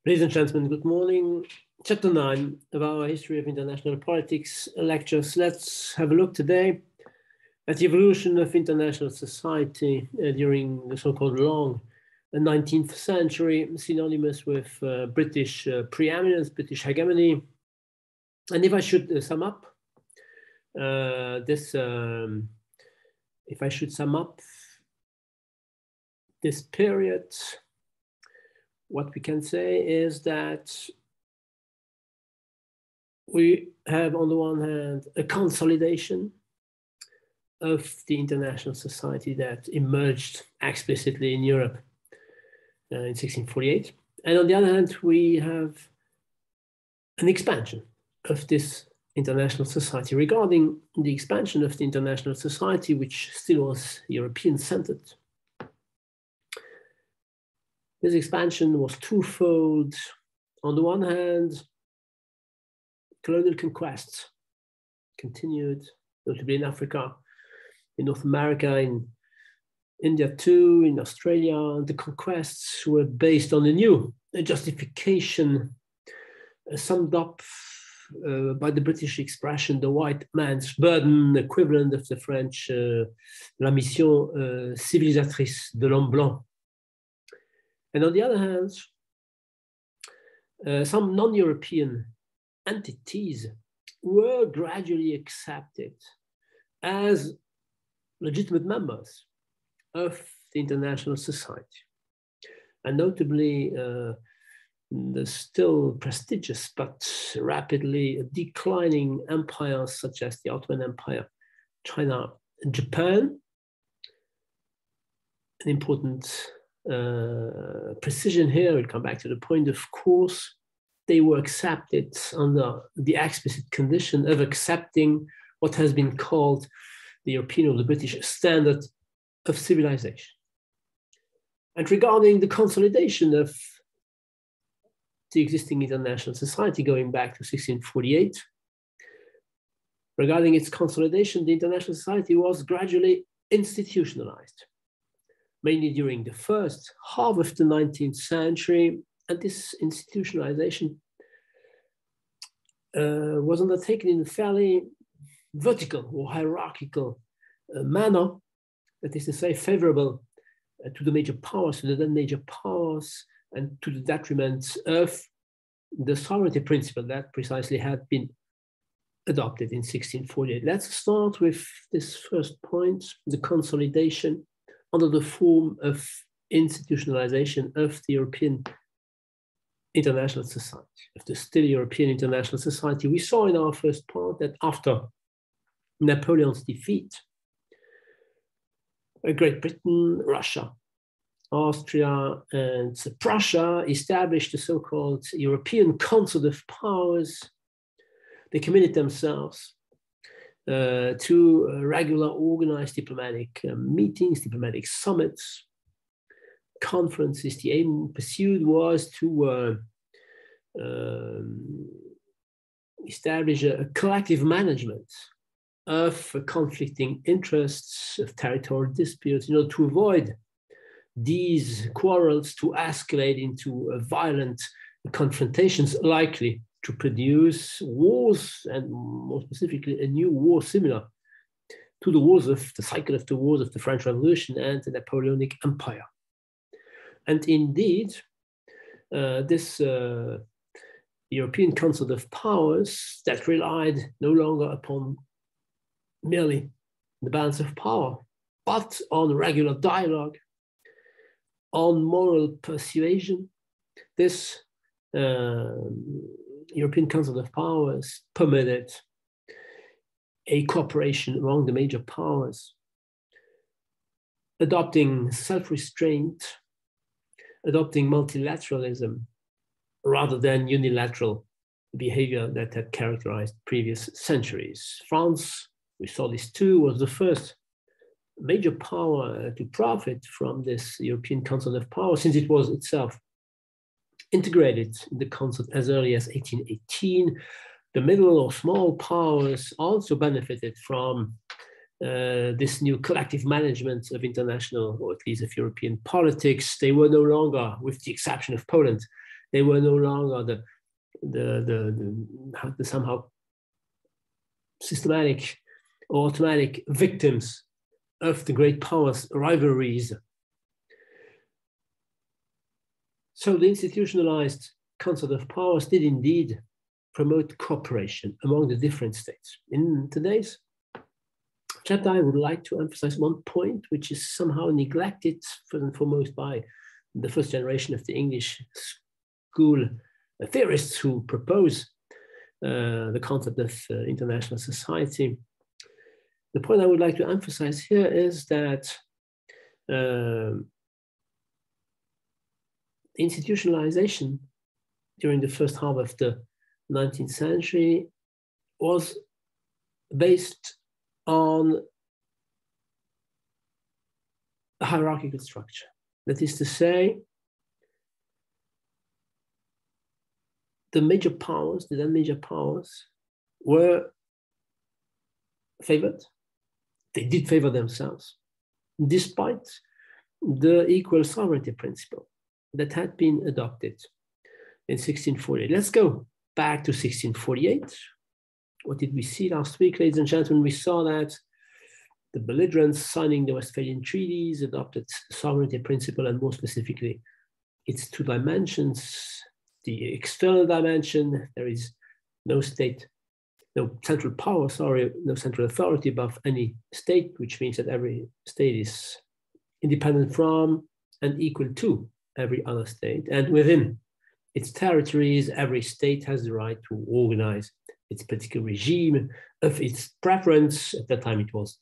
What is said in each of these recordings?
Ladies and gentlemen, good morning. Chapter 9 of our History of International Politics lectures. Let's have a look today at the evolution of international society during the so-called long 19th century, synonymous with British preeminence, British hegemony. And if I should sum up this period, what we can say is that we have, on the one hand, a consolidation of the international society that emerged explicitly in Europe in 1648. And on the other hand, we have an expansion of this international society. Regarding the expansion of the international society, which still was European-centered, this expansion was twofold. On the one hand, colonial conquests continued, notably in Africa, in North America, in India too, in Australia. The conquests were based on a new justification summed up by the British expression, the white man's burden, equivalent of the French la mission civilisatrice de l'homme blanc. And on the other hand, some non-European entities were gradually accepted as legitimate members of the international society. And notably, the still prestigious but rapidly declining empires such as the Ottoman Empire, China, and Japan. An important precision here, we'll come back to the point, of course, they were accepted under the explicit condition of accepting what has been called the European or the British standard of civilization. And regarding the consolidation of the existing international society going back to 1648, regarding its consolidation, the international society was gradually institutionalized, mainly during the first half of the 19th century. And this institutionalization was undertaken in a fairly vertical or hierarchical manner, that is to say, favorable to the major powers, to the then major powers, and to the detriment of the sovereignty principle that precisely had been adopted in 1648. Let's start with this first point, the consolidation under the form of institutionalization of the European international society, of the still European international society. We saw in our first part that after Napoleon's defeat, Great Britain, Russia, Austria, and Prussia established the so-called European Council of Powers. They committed themselves to regular organized diplomatic meetings, diplomatic summits, conferences. The aim pursued was to establish a collective management of conflicting interests, of territorial disputes, in order to avoid these quarrels to escalate into violent confrontations likely to produce wars, and more specifically, a new war similar to the wars of the cycle of the wars of the French Revolution and the Napoleonic Empire. And indeed, this European Council of Powers that relied no longer upon merely the balance of power, but on regular dialogue, on moral persuasion, this European Council of Powers permitted a cooperation among the major powers, adopting self-restraint, adopting multilateralism rather than unilateral behavior that had characterized previous centuries. France, we saw this too, was the first major power to profit from this European Council of Powers, since it was itself integrated in the Council as early as 1818. The middle or small powers also benefited from this new collective management of international, or at least of European politics. They were no longer, with the exception of Poland, They were no longer the somehow systematic or automatic victims of the great powers' rivalries. So the institutionalized concept of powers did indeed promote cooperation among the different states. In today's chapter, I would like to emphasize one point which is somehow neglected first and foremost by the first generation of the English school theorists who propose the concept of international society. The point I would like to emphasize here is that institutionalization during the first half of the 19th century was based on a hierarchical structure. That is to say, the major powers, the then major powers, were favored. They did favor themselves, despite the equal sovereignty principle that had been adopted in 1648. Let's go back to 1648. What did we see last week, ladies and gentlemen? We saw that the belligerents signing the Westphalian treaties adopted sovereignty principle, and more specifically, its two dimensions. The external dimension, there is no state, no central power, no central authority above any state, which means that every state is independent from and equal to every other state. And within its territories, every state has the right to organize its political regime of its preference. At that time, it was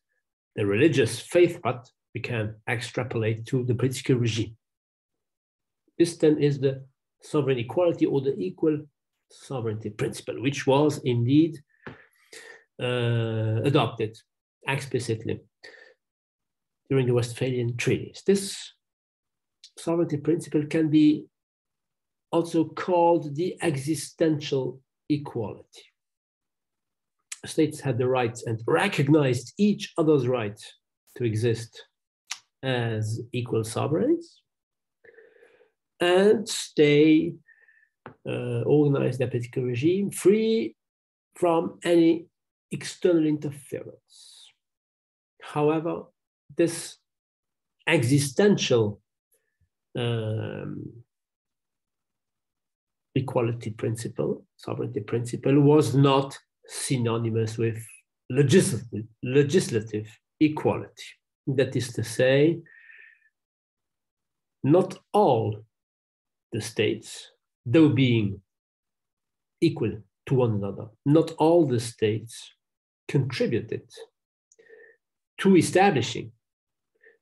the religious faith, but we can extrapolate to the political regime. This then is the sovereign equality or the equal sovereignty principle, which was indeed adopted explicitly during the Westphalian treaties. This sovereignty principle can be also called the existential equality. States had the right and recognized each other's right to exist as equal sovereigns, and they organized their political regime free from any external interference. However, this existential equality principle, sovereignty principle, was not synonymous with legislative equality. That is to say, not all the states, though being equal to one another, not all the states contributed to establishing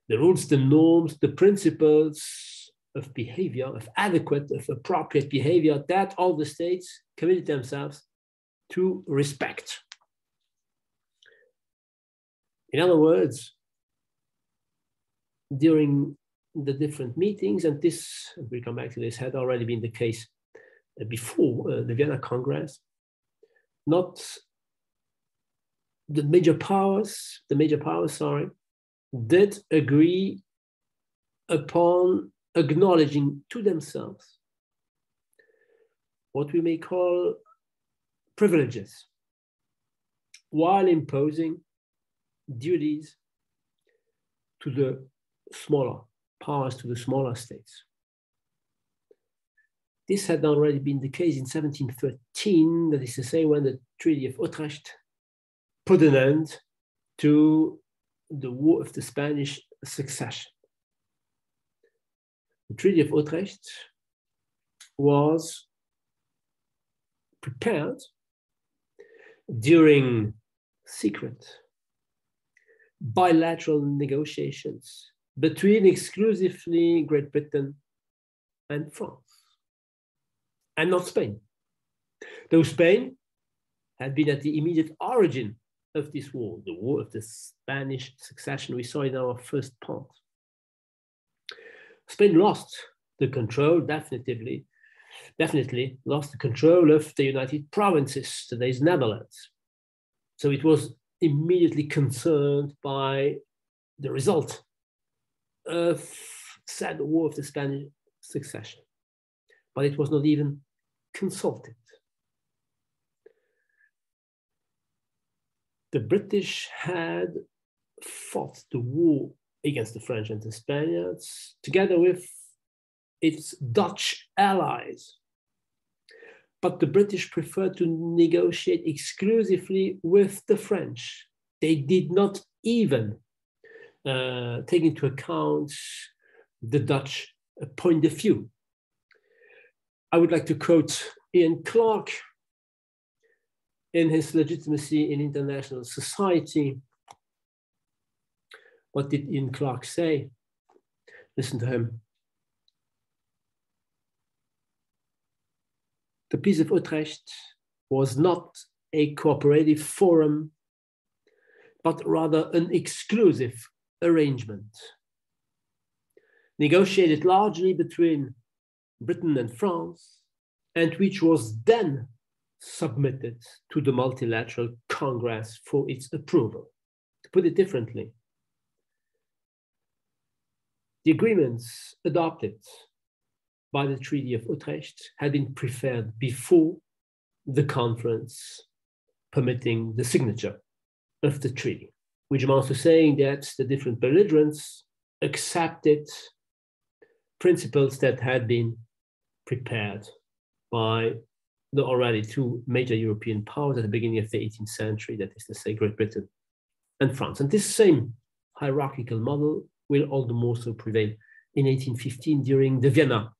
the rules, the norms, the principles of behavior, of adequate, of appropriate behavior that all the states committed themselves to respect. In other words, during the different meetings, and this, we'll come back to this, had already been the case before the Vienna Congress, not the major powers, did agree upon acknowledging to themselves what we may call privileges, while imposing duties to the smaller powers, to the smaller states. This had already been the case in 1713, that is to say, when the Treaty of Utrecht put an end to the War of the Spanish Succession. The Treaty of Utrecht was prepared during secret bilateral negotiations between exclusively Great Britain and France, and not Spain. Though Spain had been at the immediate origin of this war, the War of the Spanish Succession we saw in our first part. Spain lost the control, definitely lost the control of the United Provinces, today's Netherlands. So it was immediately concerned by the result of said War of the Spanish Succession. but it was not even consulted. The British had fought the war against the French and the Spaniards together with its Dutch allies. But the British preferred to negotiate exclusively with the French. They did not even take into account the Dutch point of view. I would like to quote Ian Clarke in his Legitimacy in International Society. What did Ian Clarke say? Listen to him. The Peace of Utrecht was not a cooperative forum, but rather an exclusive arrangement, negotiated largely between Britain and France, and which was then submitted to the multilateral Congress for its approval. To put it differently, the agreements adopted by the Treaty of Utrecht had been prepared before the conference permitting the signature of the treaty, which amounts to saying that the different belligerents accepted principles that had been prepared by the already two major European powers at the beginning of the 18th century, that is to say Great Britain and France. And this same hierarchical model will all the more so prevail in 1815 during the Vienna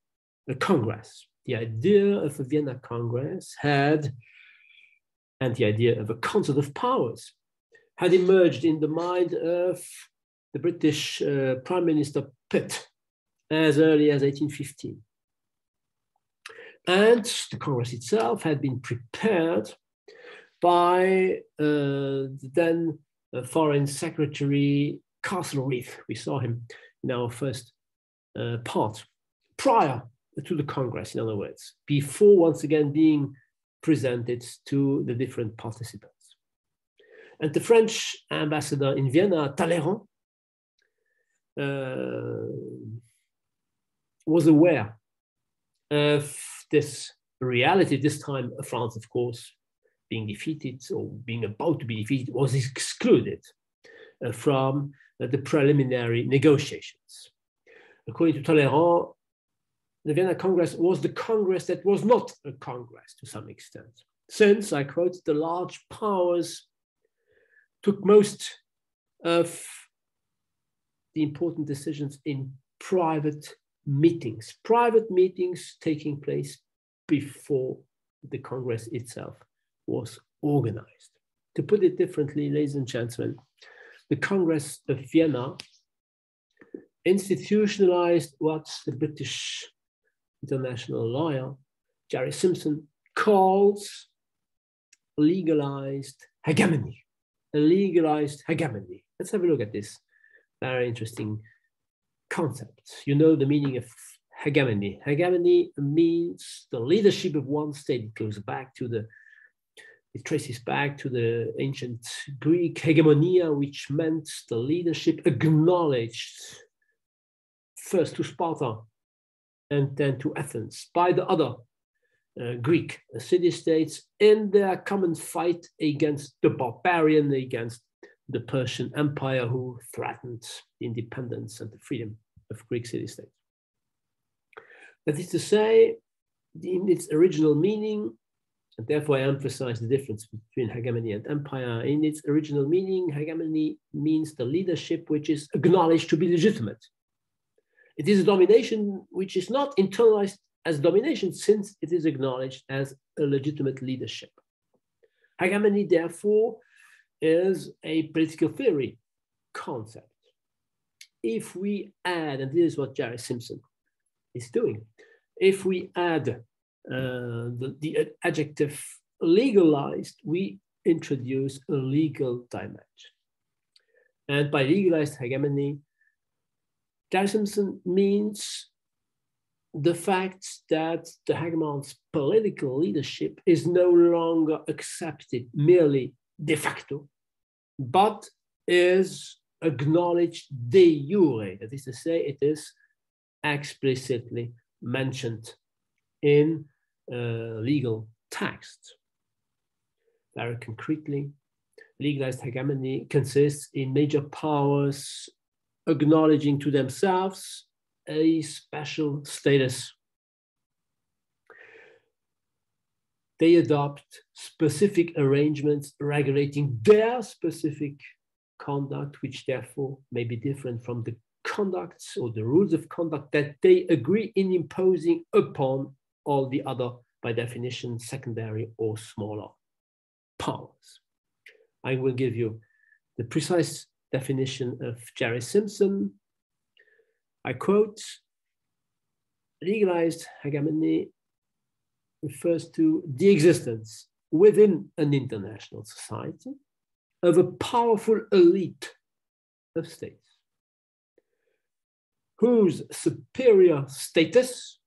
Congress. The idea of a Vienna Congress and the idea of a Council of Powers had emerged in the mind of the British Prime Minister Pitt as early as 1815. And the Congress itself had been prepared by the then Foreign Secretary Castlereagh. We saw him in our first part, prior to the Congress, in other words, before once again being presented to the different participants. And the French ambassador in Vienna, Talleyrand, was aware of this reality. This time, France, of course, being defeated or being about to be defeated, was excluded from the preliminary negotiations. According to Talleyrand, the Vienna Congress was the Congress that was not a Congress to some extent, since, I quote, the large powers took most of the important decisions in private meetings taking place before the Congress itself was organized. To put it differently, ladies and gentlemen, the Congress of Vienna institutionalized what the British international lawyer, Gerry Simpson, calls legalized hegemony. A legalized hegemony. Let's have a look at this very interesting concept. You know the meaning of hegemony. Hegemony means the leadership of one state. It traces back to the ancient Greek hegemonia, which meant the leadership acknowledged first to Sparta and then to Athens by the other Greek city-states in their common fight against the barbarian, against the Persian Empire, who threatened the independence and the freedom of Greek city-states. That is to say, in its original meaning, and therefore I emphasize the difference between hegemony and empire, in its original meaning, hegemony means the leadership which is acknowledged to be legitimate. It is a domination which is not internalized as domination, since it is acknowledged as a legitimate leadership. Hegemony, therefore, is a political theory concept. If we add, and this is what Gerry Simpson is doing, if we add the adjective legalized, we introduce a legal dimension. And by legalized hegemony, Gerry Simpson means the fact that the hegemon's political leadership is no longer accepted merely de facto, but is acknowledged de jure. That is to say, it is explicitly mentioned in legal text. Very concretely, legalized hegemony consists in major powers acknowledging to themselves a special status. They adopt specific arrangements regulating their specific conduct, which therefore may be different from the conducts or the rules of conduct that they agree in imposing upon all the other, by definition, secondary or smaller powers. I will give you the precise definition of Gerry Simpson. I quote, legalized hegemony refers to the existence within an international society of a powerful elite of states whose superior status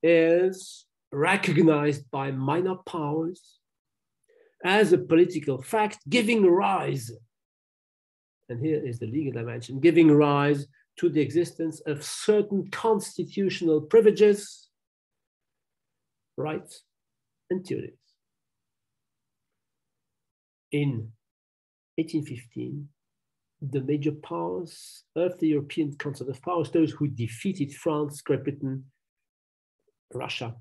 is recognized by minor powers as a political fact, giving rise, and here is the legal dimension, giving rise to the existence of certain constitutional privileges, rights, and duties. In 1815, the major powers of the European Council of Powers, those who defeated France, Great Britain, Russia,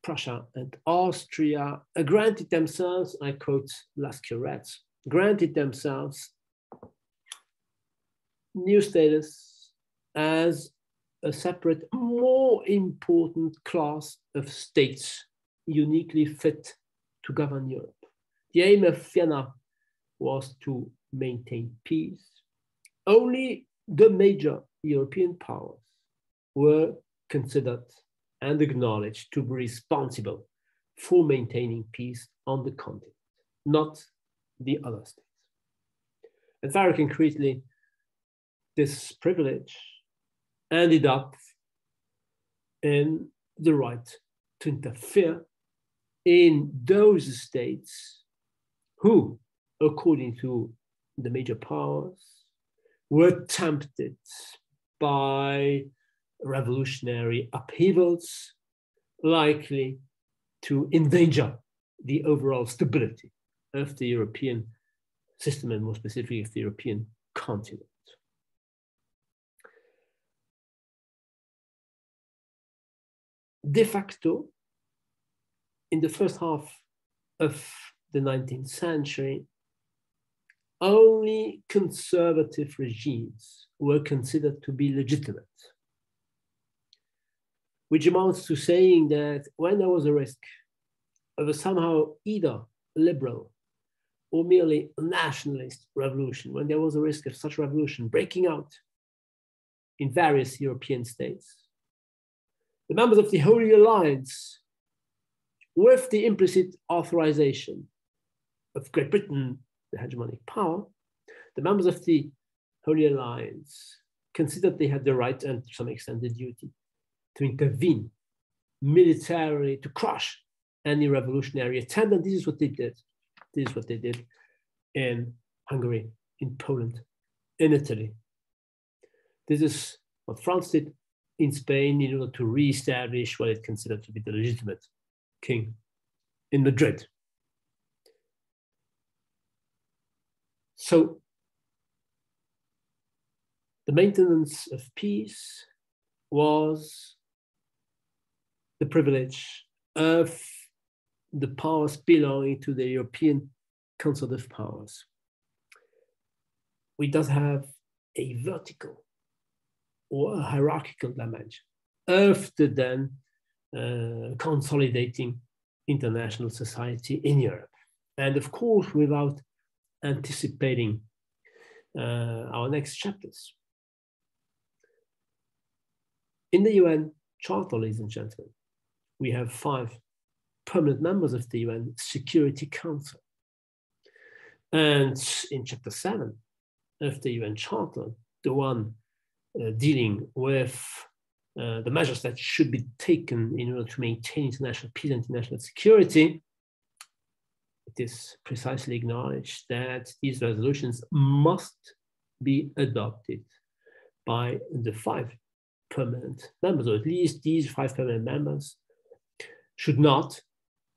Prussia, and Austria, granted themselves, I quote Lascurette, granted themselves new status as a separate, more important class of states uniquely fit to govern Europe. The aim of Vienna was to maintain peace. Only the major European powers were considered and acknowledged to be responsible for maintaining peace on the continent, not the other states. And very concretely, this privilege ended up in the right to interfere in those states who, according to the major powers, were tempted by revolutionary upheavals likely to endanger the overall stability of the European system and more specifically of the European continent. De facto, in the first half of the 19th century, only conservative regimes were considered to be legitimate, which amounts to saying that when there was a risk of a somehow either liberal or merely nationalist revolution, when there was a risk of such revolution breaking out in various European states, the members of the Holy Alliance, with the implicit authorization of Great Britain, the hegemonic power, the members of the Holy Alliance considered they had the right and to some extent the duty to intervene militarily to crush any revolutionary attempt. And this is what they did. This is what they did in Hungary, in Poland, in Italy. This is what France did in Spain in order to re-establish what it considered to be the legitimate king in Madrid. So the maintenance of peace was the privilege of the powers belonging to the European Council of Powers. We does have a vertical or a hierarchical dimension of the then consolidating international society in Europe. And of course, without anticipating our next chapters. In the UN Charter, ladies and gentlemen, we have 5 permanent members of the UN Security Council. And in Chapter 7 of the UN Charter, the one dealing with the measures that should be taken in order to maintain international peace and international security, it is precisely acknowledged that these resolutions must be adopted by the 5 permanent members, or at least these 5 permanent members, should not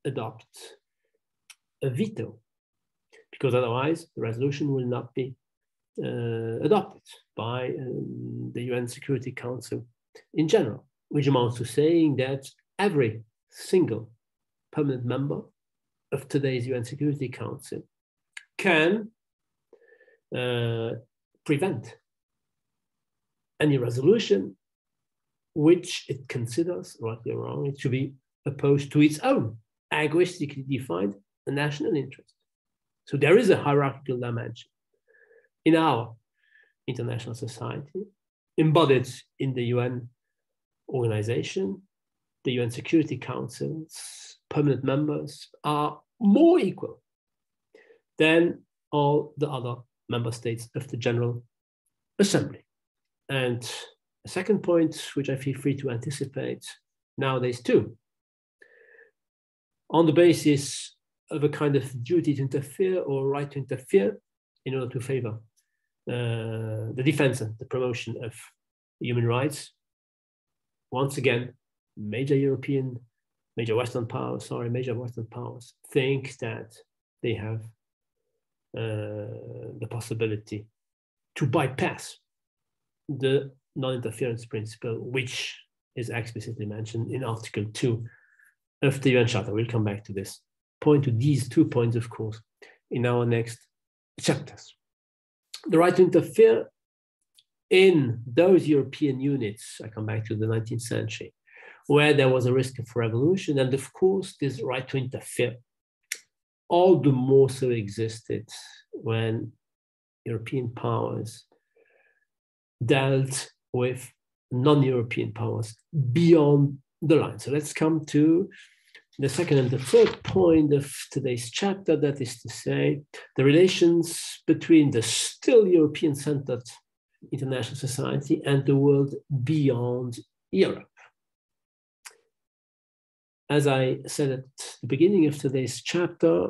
adopt a veto, because otherwise the resolution will not be adopted by the UN Security Council in general, which amounts to saying that every single permanent member of today's UN Security Council can prevent any resolution which it considers, rightly or wrongly, to be opposed to its own egoistically defined national interest. So there is a hierarchical dimension in our international society, embodied in the UN organization. The UN Security Council's permanent members are more equal than all the other member states of the General Assembly. And a second point, which I feel free to anticipate nowadays too, on the basis of a kind of duty to interfere or right to interfere in order to favor the defense and the promotion of human rights. Once again, major Western powers think that they have the possibility to bypass the non-interference principle, which is explicitly mentioned in Article 2 of the UN Charter. We'll come back to this point, to these 2 points, of course, in our next chapters. The right to interfere in those European units, I come back to the 19th century, where there was a risk of revolution, and of course, this right to interfere all the more so existed when European powers dealt with non-European powers beyond the line. So let's come to the second and the third point of today's chapter, that is to say, the relations between the still European-centered international society and the world beyond Europe. As I said at the beginning of today's chapter,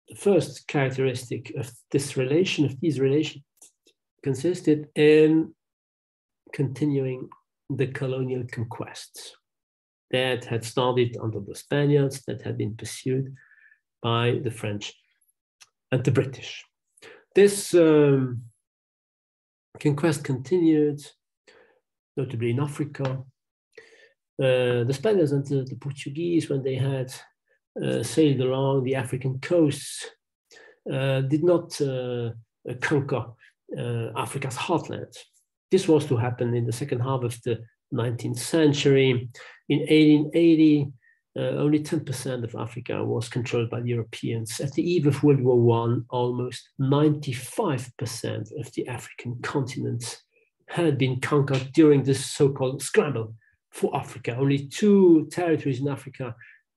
the first characteristic of these relations, consisted in continuing the colonial conquests that had started under the Spaniards, that had been pursued by the French and the British. This conquest continued, notably in Africa. The Spaniards and the Portuguese, when they had sailed along the African coasts, did not conquer Africa's heartland. This was to happen in the second half of the 19th century. In 1880, only 10% of Africa was controlled by the Europeans. At the eve of World War I, almost 95% of the African continent had been conquered during this so-called scramble for Africa. Only 2 territories in Africa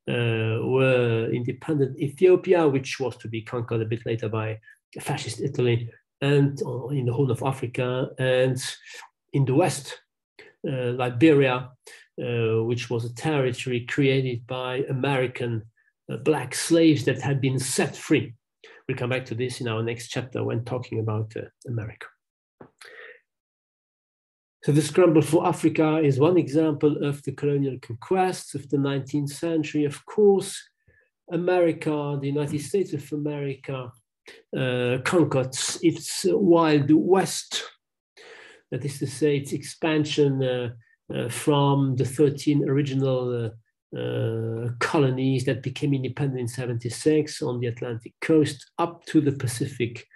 were independent: Ethiopia, which was to be conquered a bit later by fascist Italy, and in the Horn of Africa, and in the West, Liberia, which was a territory created by American black slaves that had been set free. We'll come back to this in our next chapter when talking about America. So the scramble for Africa is one example of the colonial conquests of the 19th century. Of course, America, the United States of America, conquered its Wild West, that is to say, its expansion from the 13 original colonies that became independent in 76 on the Atlantic coast up to the Pacific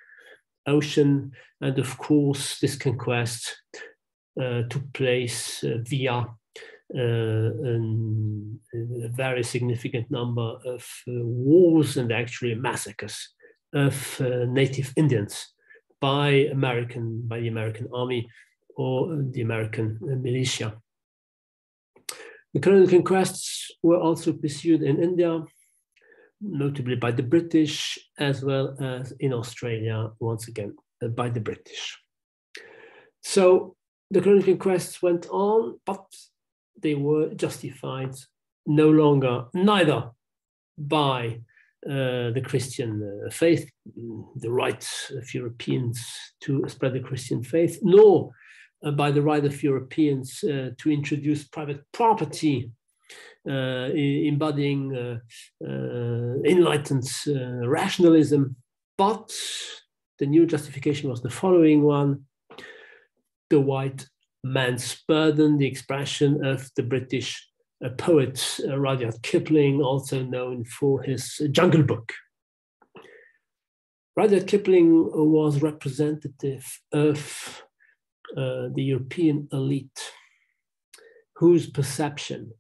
Ocean. And of course, this conquest took place via a very significant number of wars and actually massacres of native Indians by the American army or the American militia. The colonial conquests were also pursued in India, notably by the British, as well as in Australia, once again, by the British. So the colonial conquests went on, but they were justified no longer, neither by the Christian faith, the right of Europeans to spread the Christian faith, nor by the right of Europeans to introduce private property, embodying enlightened rationalism. But the new justification was the following one: the white man's burden, the expression of the British poet Rudyard Kipling, also known for his Jungle Book. Rudyard Kipling was representative of the European elite, whose perception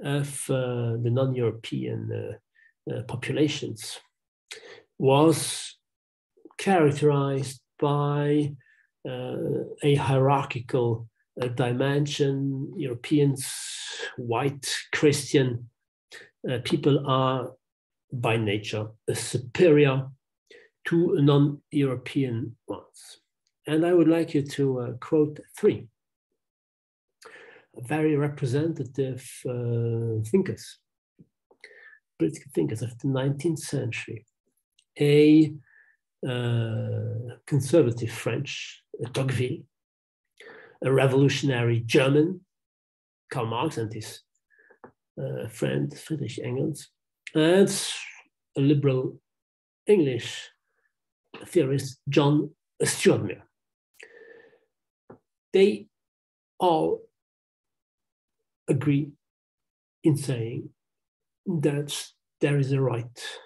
of the non-European populations was characterized by a hierarchical dimension. Europeans, white, Christian people are by nature superior to non-European ones. And I would like you to quote three very representative thinkers, political thinkers of the 19th century. A conservative French, Tocqueville, a revolutionary German, Karl Marx and his friend Friedrich Engels, and a liberal English theorist, John Stuart Mill. They all agree in saying that there is a right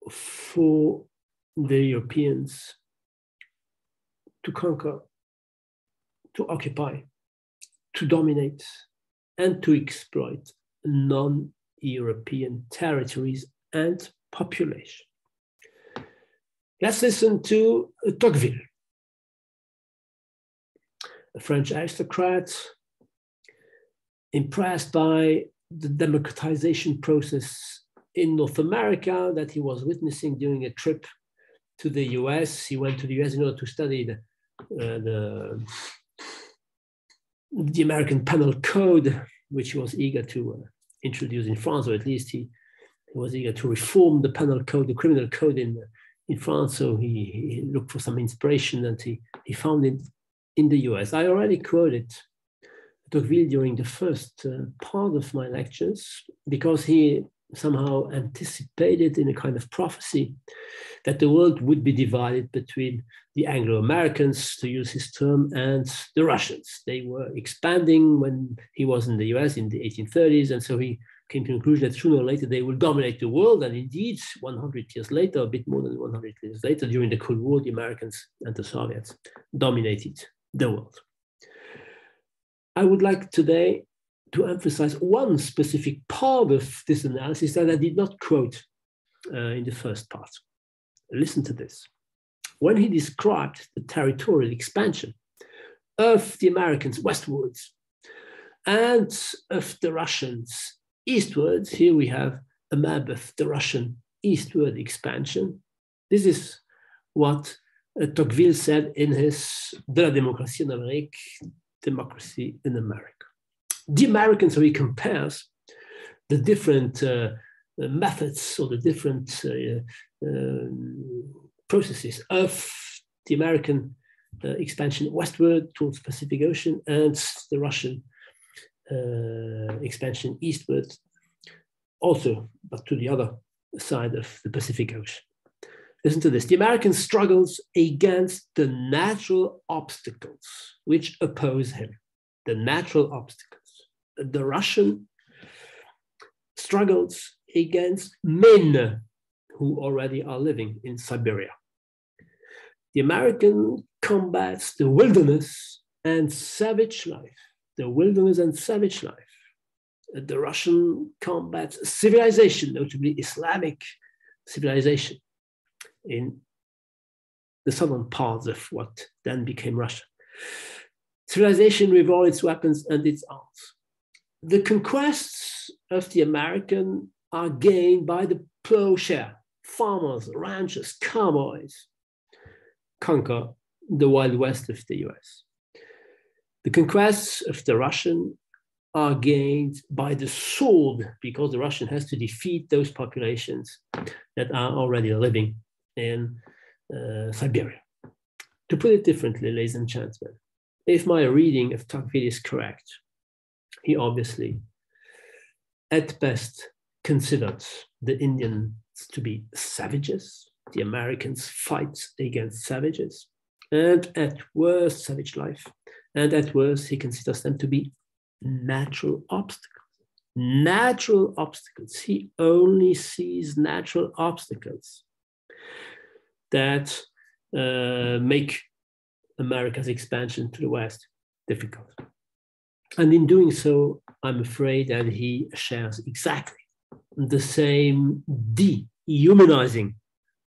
for the Europeans to conquer, to occupy, to dominate, and to exploit non-European territories and population. Let's listen to Tocqueville, a French aristocrat impressed by the democratization process in North America that he was witnessing during a trip to the US. He went to the US in order to study the American Penal Code, which he was eager to introduce in France, or at least he was eager to reform the penal code, the criminal code in France. So he looked for some inspiration, and he found it in the US. I already quoted Tocqueville during the first part of my lectures, because he somehow anticipated in a kind of prophecy that the world would be divided between the Anglo-Americans, to use his term, and the Russians. They were expanding when he was in the US in the 1830s, and so he came to the conclusion that sooner or later they will dominate the world. And indeed, 100 years later, a bit more than 100 years later, during the Cold War, the Americans and the Soviets dominated the world. I would like today to emphasize one specific part of this analysis that I did not quote in the first part. Listen to this. When he described the territorial expansion of the Americans westwards and of the Russians eastwards, here we have a map of the Russian eastward expansion. This is what Tocqueville said in his De la démocratie en Amérique, Democracy in America. The Americans, so he compares the different methods or the different processes of the American expansion westward towards the Pacific Ocean and the Russian expansion eastward, also, but to the other side of the Pacific Ocean. Listen to this. The American struggles against the natural obstacles which oppose him. The natural obstacles. The Russian struggles against men who already are living in Siberia. The American combats the wilderness and savage life. The wilderness and savage life. The Russian combats civilization, notably Islamic civilization, in the southern parts of what then became Russia. Civilization with all its weapons and its arms. The conquests of the American are gained by the plowshare. Farmers, ranchers, cowboys conquer the Wild West of the US. The conquests of the Russian are gained by the sword, because the Russian has to defeat those populations that are already living in Siberia. To put it differently, ladies and gentlemen, if my reading of Tocqueville is correct, he obviously, at best, considered the Indians to be savages. The Americans fight against savages, and at worst, savage life. And at worst, he considers them to be natural obstacles. Natural obstacles. He only sees natural obstacles that make America's expansion to the West difficult. And in doing so, I'm afraid that he shares exactly the same dehumanizing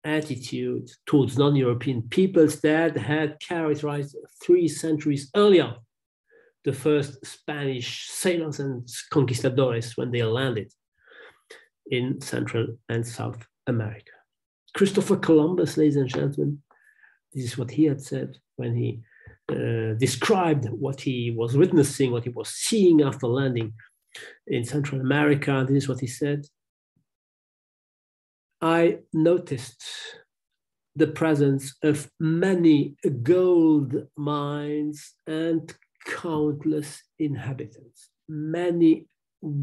attitude towards non-European peoples that had characterized 3 centuries earlier the first Spanish sailors and conquistadores when they landed in Central and South America. Christopher Columbus, ladies and gentlemen, this is what he had said when he described what he was witnessing, what he was seeing after landing in Central America. This is what he said. I noticed the presence of many gold mines and countless inhabitants. Many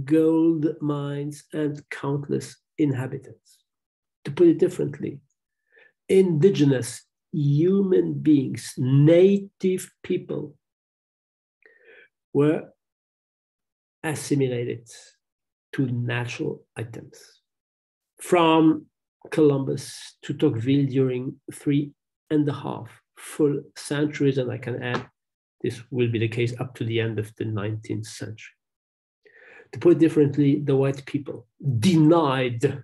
gold mines and countless inhabitants. To put it differently, indigenous human beings, native people, were assimilated to natural items. From Columbus to Tocqueville during 3.5 full centuries, and I can add, this will be the case up to the end of the 19th century. To put it differently, the white people denied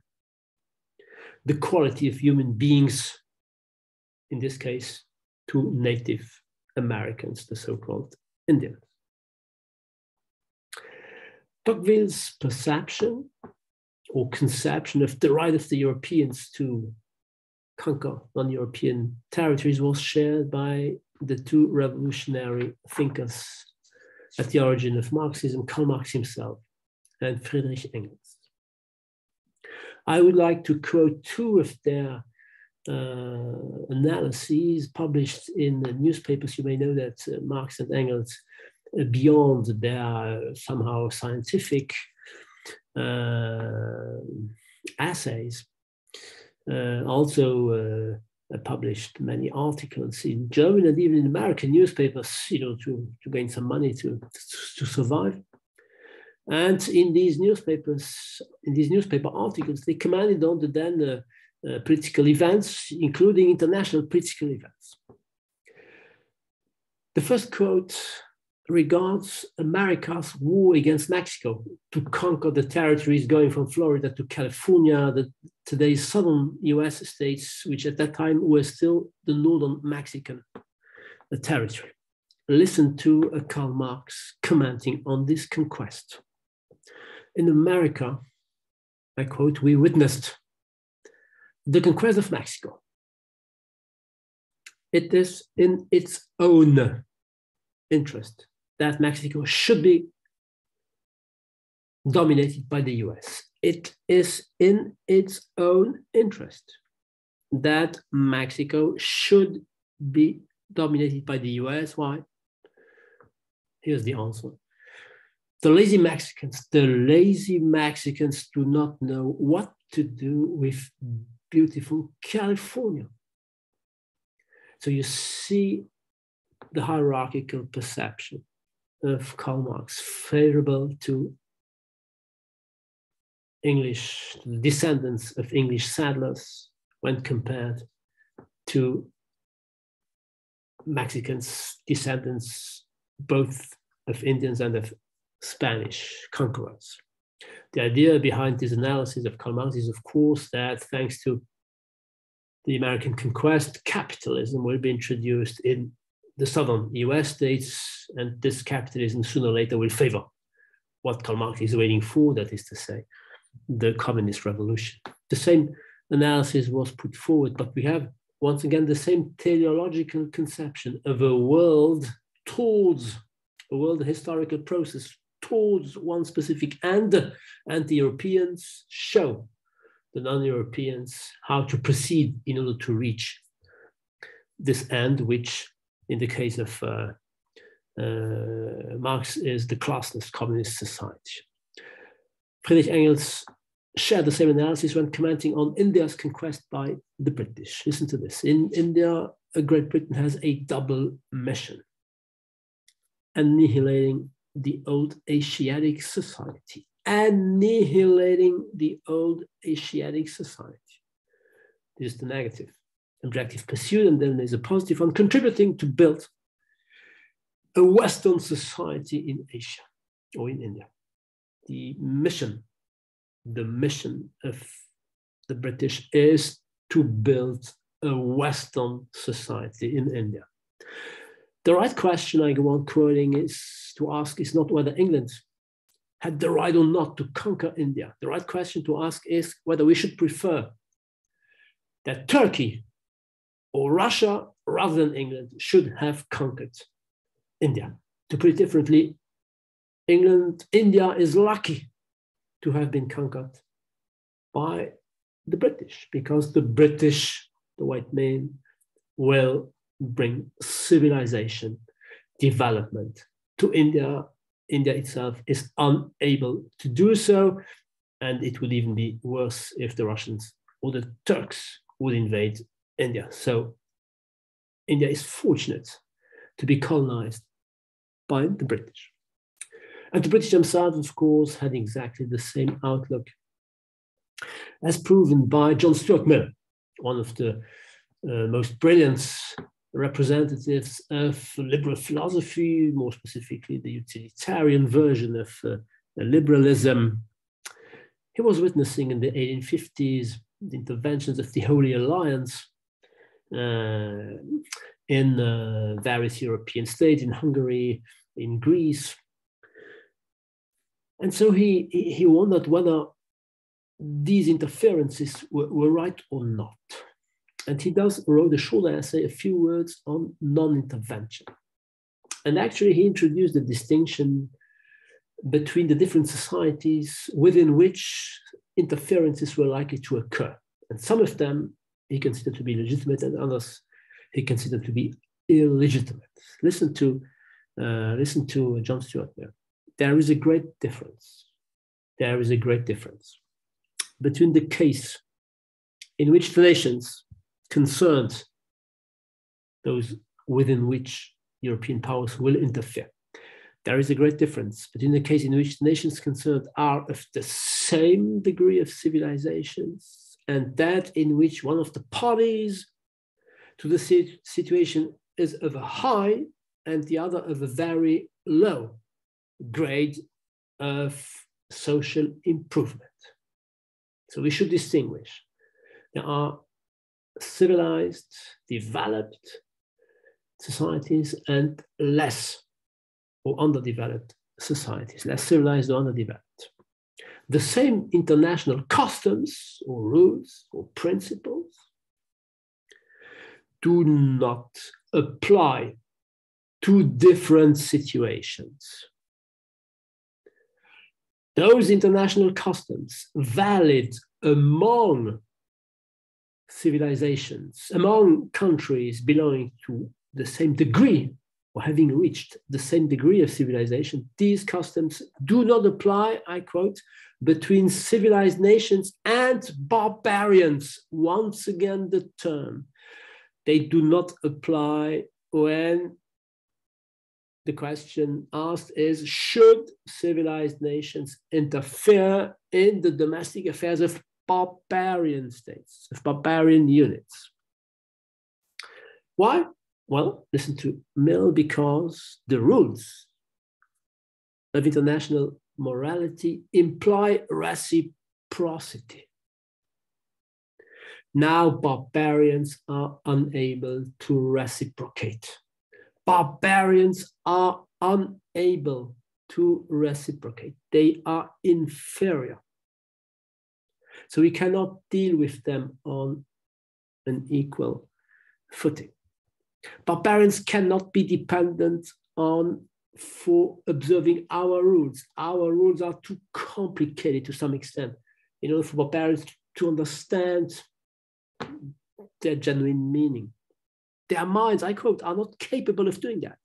the quality of human beings, in this case, to Native Americans, the so-called Indians. Tocqueville's perception or conception of the right of the Europeans to conquer non-European territories was shared by the 2 revolutionary thinkers at the origin of Marxism, Karl Marx himself and Friedrich Engels. I would like to quote 2 of their analyses published in the newspapers. You may know that Marx and Engels, beyond their somehow scientific essays, also published many articles in German and even in American newspapers, to gain some money to survive. And in these newspaper articles, they commented on the then political events, including international political events. The first quote regards America's war against Mexico to conquer the territories going from Florida to California, today's southern US states, which at that time were still the northern Mexican territory. Listen to Karl Marx commenting on this conquest. In America, I quote, "We witnessed the conquest of Mexico. It is in its own interest that Mexico should be dominated by the US. It is in its own interest that Mexico should be dominated by the US. Why? Here's the answer. The lazy Mexicans do not know what to do with beautiful California." So you see the hierarchical perception of Karl Marx favorable to English descendants of English settlers when compared to Mexicans, descendants both of Indians and of Spanish conquerors. The idea behind this analysis of Karl Marx is, of course, that thanks to the American conquest, capitalism will be introduced in the southern US states, and this capitalism sooner or later will favor what Karl Marx is waiting for, that is to say, the communist revolution. The same analysis was put forward, but we have, once again, the same teleological conception of a world towards a world historical process towards one specific end, and the Europeans show the non-Europeans how to proceed in order to reach this end, which in the case of Marx is the classless communist society. Friedrich Engels shared the same analysis when commenting on India's conquest by the British. Listen to this. In India, Great Britain has a double mission: annihilating the old Asiatic society. Annihilating the old Asiatic society. This is the negative objective pursued, and then there's a positive one: contributing to build a Western society in Asia or in India. The mission of the British is to build a Western society in India. The right question I go on quoting is to ask is not whether England had the right or not to conquer India. The right question to ask is whether we should prefer that Turkey or Russia, rather than England, should have conquered India. To put it differently, India is lucky to have been conquered by the British, because the British, the white men, will bring civilization, development to India. India itself is unable to do so, and it would even be worse if the Russians or the Turks would invade India. So India is fortunate to be colonized by the British. And the British themselves, of course, had exactly the same outlook, as proven by John Stuart Mill, one of the most brilliant representatives of liberal philosophy, more specifically the utilitarian version of liberalism. He was witnessing in the 1850s the interventions of the Holy Alliance in various European states, in Hungary, in Greece. And so he wondered whether these interferences were right or not. And he wrote a short essay, a few words on non-intervention. And actually he introduced the distinction between the different societies within which interferences were likely to occur. And some of them he considered to be legitimate, and others he considered to be illegitimate. Listen to John Stuart Mill. There is a great difference. There is a great difference between the case in which the nations concerned, those within which European powers will interfere. There is a great difference between the case in which the nations concerned are of the same degree of civilizations and that in which one of the parties to the situation is of a high and the other of a very low grade of social improvement. So we should distinguish. There are civilized, developed societies and less or underdeveloped societies, less civilized or underdeveloped. The same international customs or rules or principles do not apply to different situations. Those international customs valid among civilizations, among countries belonging to the same degree or having reached the same degree of civilization, these customs do not apply, I quote, between civilized nations and barbarians. Once again, the term. They do not apply when the question asked is, should civilized nations interfere in the domestic affairs of barbarian states, of barbarian units? Why? Well, listen to Mill, because the rules of international morality imply reciprocity. Now barbarians are unable to reciprocate. Barbarians are unable to reciprocate. They are inferior. So we cannot deal with them on an equal footing. Barbarians cannot be dependent on for observing our rules. Our rules are too complicated to some extent in order for barbarians to understand their genuine meaning. Their minds, I quote, are not capable of doing that.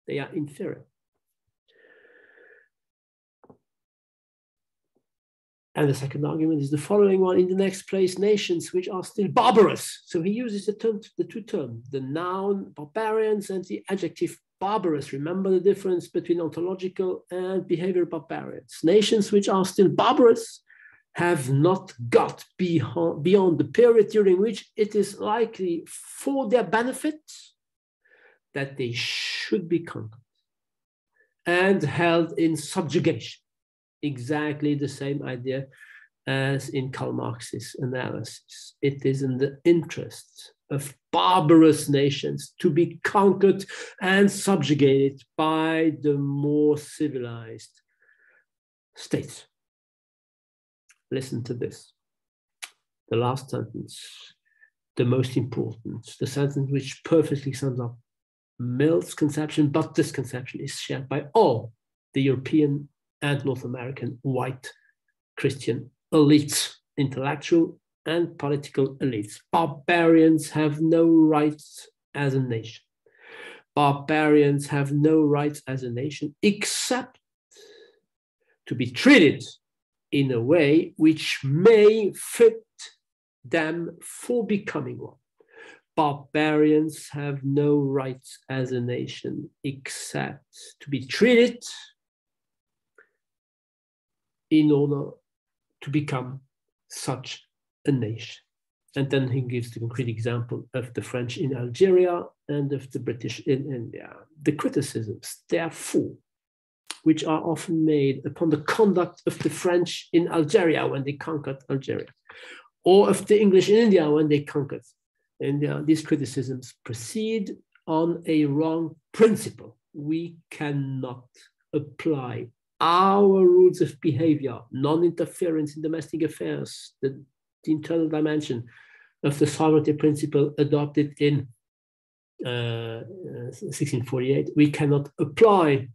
They are inferior. And the second argument is the following one: in the next place, nations which are still barbarous. So he uses the two terms, the noun barbarians and the adjective barbarous. Remember the difference between ontological and behavioral barbarians. Nations which are still barbarous have not got beyond the period during which it is likely for their benefit that they should be conquered and held in subjugation. Exactly the same idea as in Karl Marx's analysis. It is in the interests of barbarous nations to be conquered and subjugated by the more civilized states. Listen to this. The last sentence, the most important, the sentence which perfectly sums up Mill's conception, but this conception is shared by all the European and North American white Christian elites, intellectual and political elites. Barbarians have no rights as a nation. Barbarians have no rights as a nation except to be treated in a way which may fit them for becoming one. Barbarians have no rights as a nation except to be treated in order to become such a nation. And then he gives the concrete example of the French in Algeria and of the British in India. The criticisms, therefore, which are often made upon the conduct of the French in Algeria when they conquered Algeria, or of the English in India when they conquered India, these criticisms proceed on a wrong principle. We cannot apply our rules of behavior, non-interference in domestic affairs, the internal dimension of the sovereignty principle adopted in 1648. We cannot apply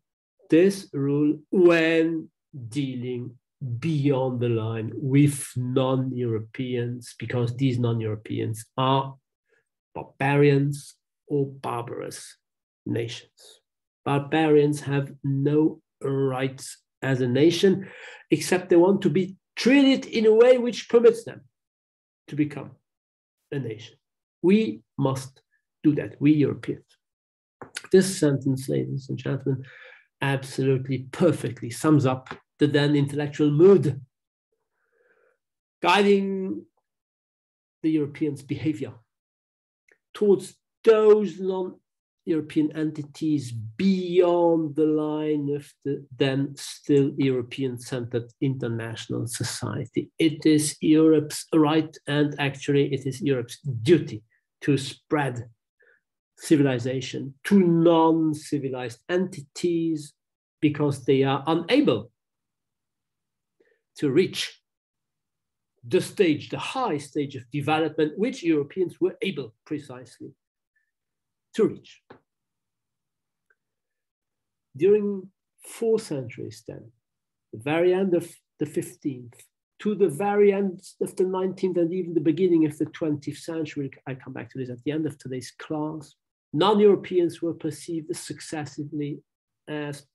this rule when dealing beyond the line with non-Europeans, because these non-Europeans are barbarians or barbarous nations. Barbarians have no rights as a nation, except they want to be treated in a way which permits them to become a nation. We must do that, we Europeans. This sentence, ladies and gentlemen, absolutely perfectly sums up the then intellectual mood guiding the Europeans' behavior towards those non-European entities beyond the line of the then still European-centered international society. It is Europe's right, and actually it is Europe's duty, to spread civilization to non-civilized entities because they are unable to reach the stage, the high stage of development, which Europeans were able precisely to reach. During 4 centuries then, the very end of the 15th to the very end of the 19th and even the beginning of the 20th century, I come back to this at the end of today's class, non-Europeans were perceived successively as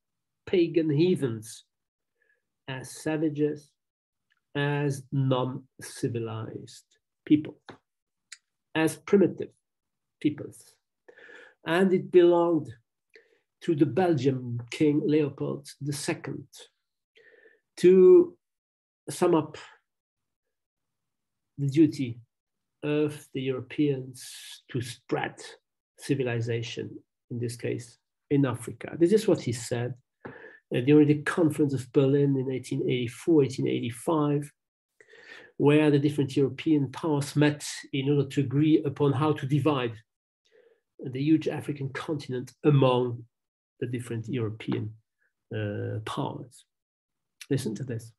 pagan heathens, as savages, as non-civilized people, as primitive peoples. And it belonged to the Belgian King Leopold II to sum up the duty of the Europeans to spread civilization, in this case, in Africa. This is what he said during the Conference of Berlin in 1884, 1885, where the different European powers met in order to agree upon how to divide the huge African continent among the different European powers. Listen to this.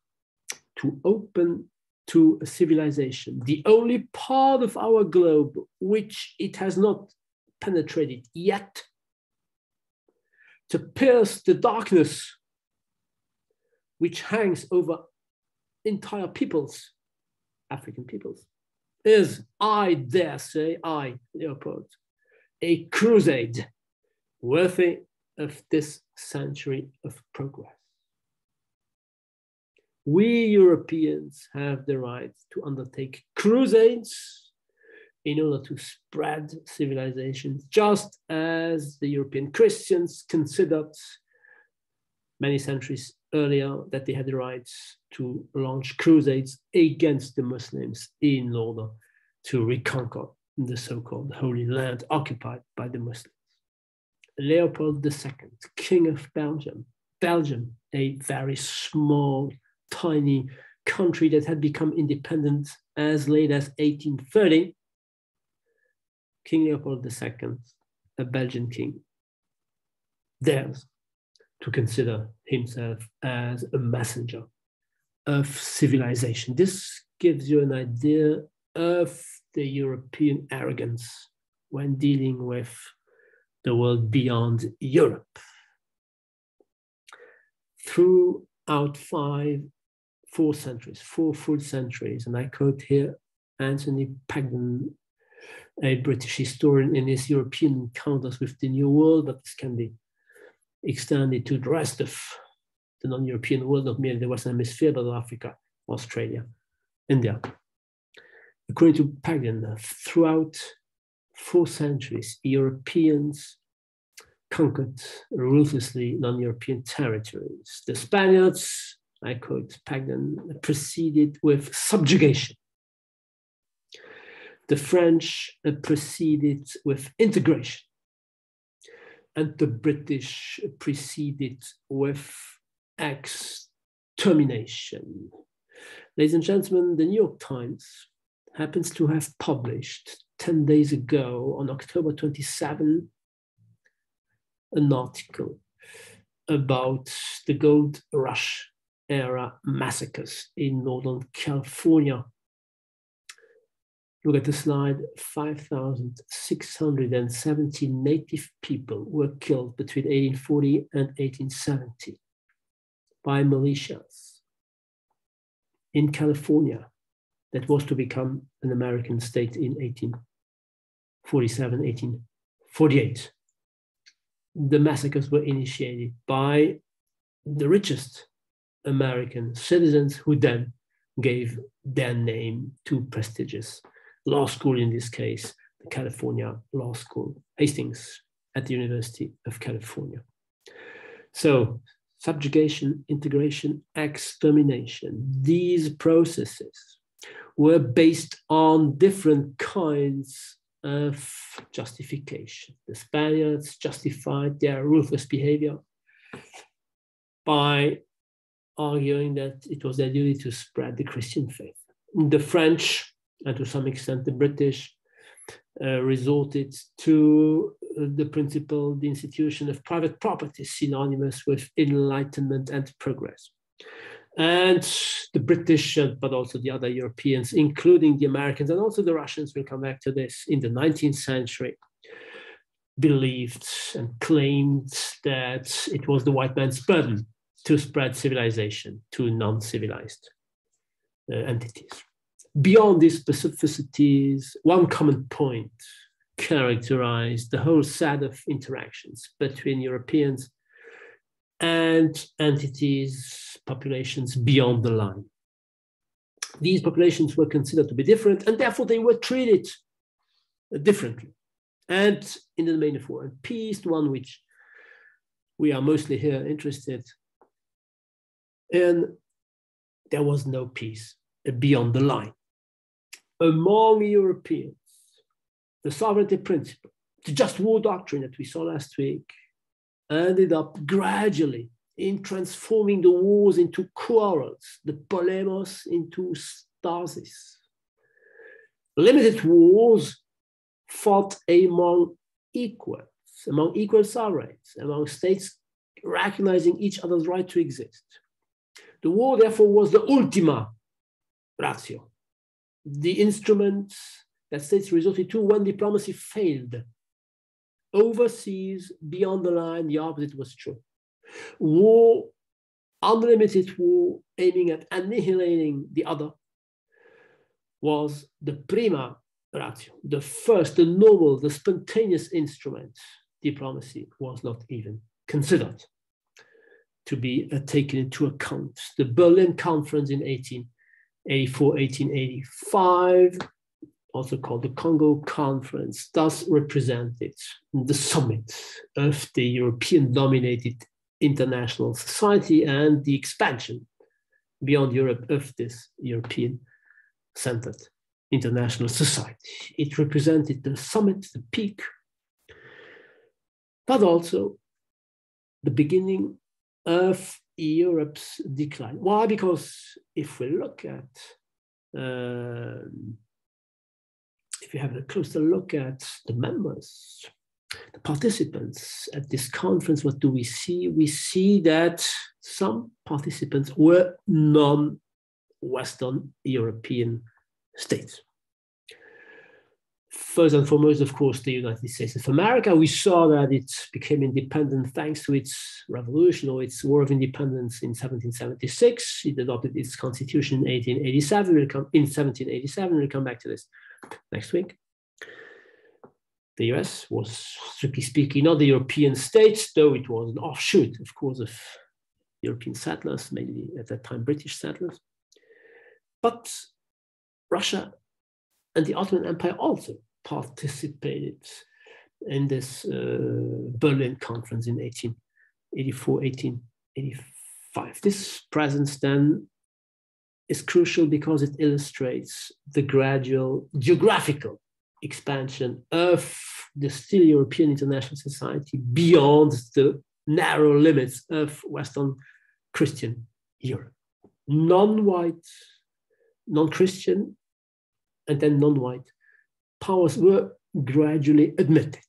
To open to a civilization, the only part of our globe which it has not penetrated yet, to pierce the darkness which hangs over entire peoples, African peoples, is, I dare say, I, Leopold, a crusade worthy of this century of progress. We Europeans have the right to undertake crusades in order to spread civilization, just as the European Christians considered many centuries earlier that they had the right to launch crusades against the Muslims in order to reconquer the so-called Holy Land occupied by the Muslims. Leopold II, King of Belgium, a very small, tiny country that had become independent as late as 1830, King Leopold II, a Belgian king, dares to consider himself as a messenger of civilization. This gives you an idea of the European arrogance when dealing with the world beyond Europe. Throughout four full centuries, and I quote here Anthony Pagden, a British historian, in his European encounters with the New World, but this can be extended to the rest of the non-European world, not merely the Western Hemisphere, but Africa, Australia, India. According to Pagden, throughout 4 centuries, Europeans conquered ruthlessly non-European territories. The Spaniards, I quote Pagden, proceeded with subjugation. The French proceeded with integration. And the British proceeded with extermination. Ladies and gentlemen, the New York Times happens to have published 10 days ago, on October 27, an article about the gold rush era massacres in Northern California. Look at the slide. 5,670 native people were killed between 1840 and 1870 by militias in California that was to become an American state in 1847, 1848. The massacres were initiated by the richest American citizens, who then gave their name to prestigious law school, in this case, the California Law School, Hastings, at the University of California. So, subjugation, integration, extermination, these processes were based on different kinds of justification. The Spaniards justified their ruthless behavior by arguing that it was their duty to spread the Christian faith. The French, and to some extent the British, resorted to the principle, the institution of private property, synonymous with enlightenment and progress. And the British, but also the other Europeans, including the Americans and also the Russians, will come back to this, in the 19th century, believed and claimed that it was the white man's burden to spread civilization to non-civilized entities. Beyond these specificities, one common point characterized the whole set of interactions between Europeans and entities, populations beyond the line. These populations were considered to be different, and therefore they were treated differently. And in the domain of war and peace, the one which we are mostly here interested in, there was no peace beyond the line. Among Europeans, the sovereignty principle, the just war doctrine that we saw last week, ended up gradually in transforming the wars into quarrels, the polemos into stasis. Limited wars fought among equal sovereigns, among states recognizing each other's right to exist. The war, therefore, was the ultima ratio, the instrument that states resorted to when diplomacy failed. Overseas, beyond the line, the opposite was true. War, unlimited war, aiming at annihilating the other, was the prima ratio, the first, the normal, the spontaneous instrument. Diplomacy was not even considered to be taken into account. The Berlin Conference in 1884, 1885, also called the Congo Conference, thus represented the summit of the European-dominated international society and the expansion beyond Europe of this European-centered international society. It represented the summit, the peak, but also the beginning of Europe's decline. Why? Because if we look at, if you have a closer look at the members, the participants at this conference, what do we see? We see that some participants were non-Western European states. First and foremost, of course, the United States of America. We saw that it became independent thanks to its revolution or its War of Independence in 1776. It adopted its constitution in 1887. In 1787, we'll come back to this next week. The US was, strictly speaking, not the European states, though it was an offshoot, of course, of European settlers, mainly at that time British settlers. But Russia and the Ottoman Empire also participated in this Berlin Conference in 1884, 1885. This presence then is crucial because it illustrates the gradual geographical expansion of the still European international society beyond the narrow limits of Western Christian Europe. Non-white, non-Christian, and then non-white powers were gradually admitted.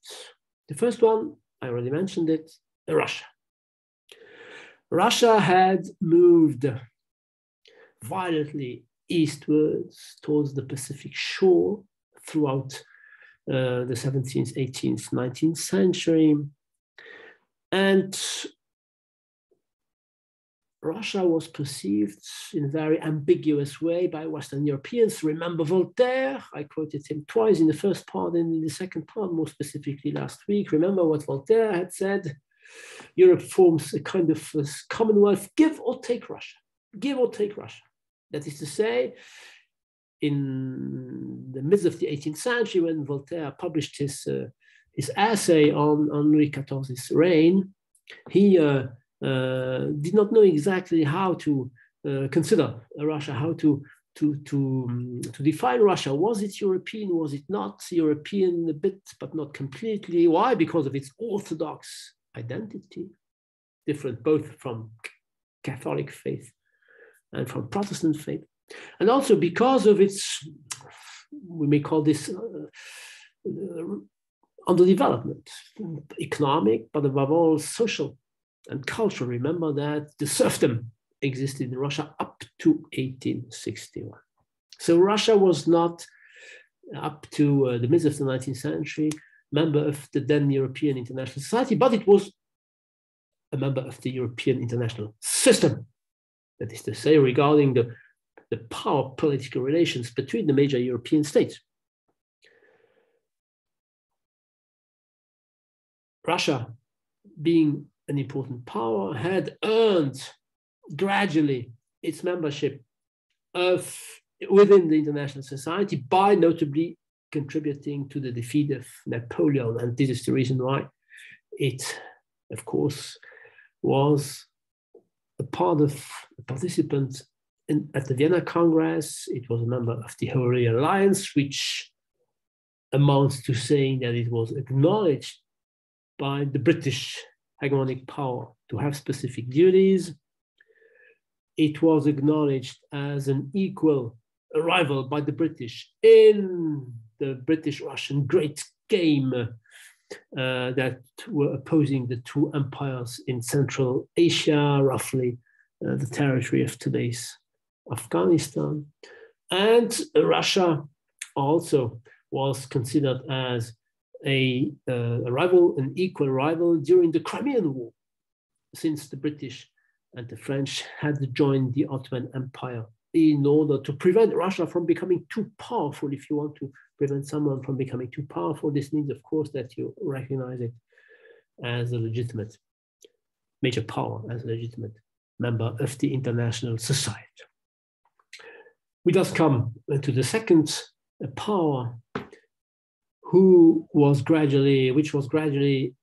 The first one, I already mentioned it, Russia. Russia had moved violently eastwards towards the Pacific shore throughout the 17th, 18th, 19th century. And Russia was perceived in a very ambiguous way by Western Europeans. Remember Voltaire? I quoted him twice in the first part and in the second part, more specifically last week. Remember what Voltaire had said? Europe forms a kind of commonwealth, give or take Russia. Give or take Russia. That is to say, in the midst of the 18th century, when Voltaire published his essay on Louis XIV's reign, he did not know exactly how to consider Russia, how to define Russia. Was it European? Was it not European? A bit, but not completely. Why? Because of its Orthodox identity, different both from Catholic faith and from Protestant faith. And also because of its, we may call this underdevelopment, economic, but above all social and cultural. Remember that the serfdom existed in Russia up to 1861. So Russia was not, up to the midst of the 19th century, member of the then European International Society, but it was a member of the European international system. That is to say, regarding the power political relations between the major European states. Russia, being an important power, had earned gradually its membership within the international society by notably contributing to the defeat of Napoleon. And this is the reason why it, of course, was a part of a participant at the Vienna Congress. It was a member of the Holy Alliance, which amounts to saying that it was acknowledged by the British hegemonic power to have specific duties. It was acknowledged as an equal rival by the British in the British-Russian great game that were opposing the two empires in Central Asia, roughly the territory of today's Afghanistan. And Russia also was considered as a rival, an equal rival during the Crimean War, since the British and the French had joined the Ottoman Empire in order to prevent Russia from becoming too powerful. If you want to prevent someone from becoming too powerful, this means, of course, that you recognize it as a legitimate major power as a legitimate member of the international society. We thus come to the second power, which was gradually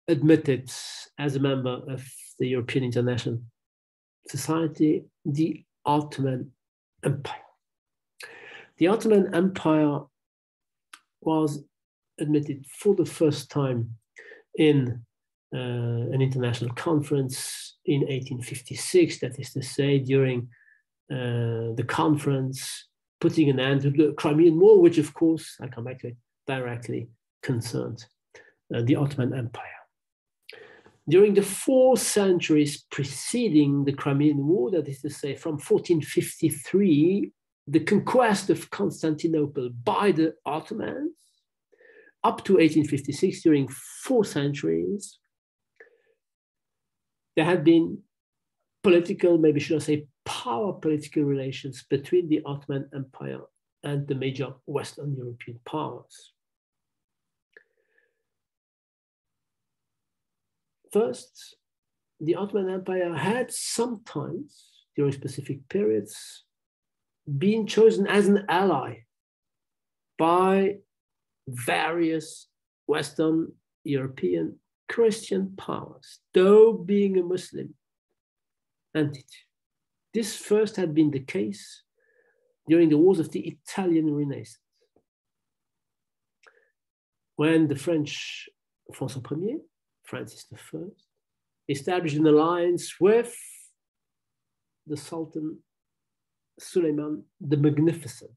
admitted as a member of the European International Society, the Ottoman Empire. The Ottoman Empire was admitted for the first time in an international conference in 1856, that is to say, during the conference putting an end to the Crimean War, which of course, I'll come back to it, directly concerned the Ottoman Empire. During the 4 centuries preceding the Crimean War, that is to say, from 1453, the conquest of Constantinople by the Ottomans, up to 1856, during 4 centuries, there had been political, maybe should I say, power political relations between the Ottoman Empire and the major Western European powers. First, the Ottoman Empire had sometimes, during specific periods, been chosen as an ally by various Western European Christian powers, though being a Muslim entity. This first had been the case during the wars of the Italian Renaissance, when the French François Ier, Francis I, established an alliance with the Sultan Suleiman the Magnificent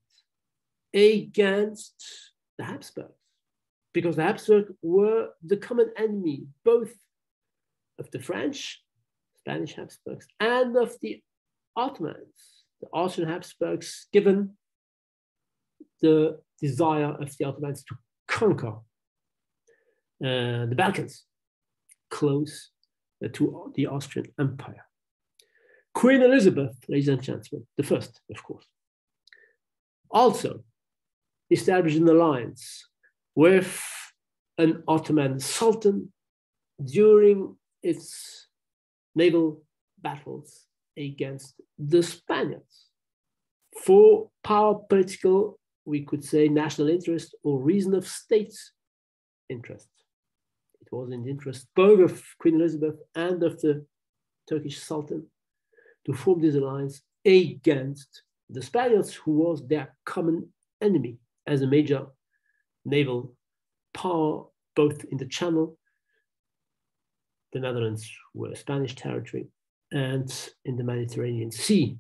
against the Habsburgs, because the Habsburgs were the common enemy both of the French, Spanish Habsburgs, and of the Ottomans, the Austrian Habsburgs, given the desire of the Ottomans to conquer the Balkans, close to the Austrian Empire. Queen Elizabeth, ladies and gentlemen, the first, of course, also established an alliance with an Ottoman Sultan during its naval battles against the Spaniards for power, political, we could say, national interest or reason of state's interest. It was in the interest both of Queen Elizabeth and of the Turkish Sultan to form this alliance against the Spaniards, who was their common enemy as a major naval power, both in the Channel, the Netherlands were Spanish territory, and in the Mediterranean Sea,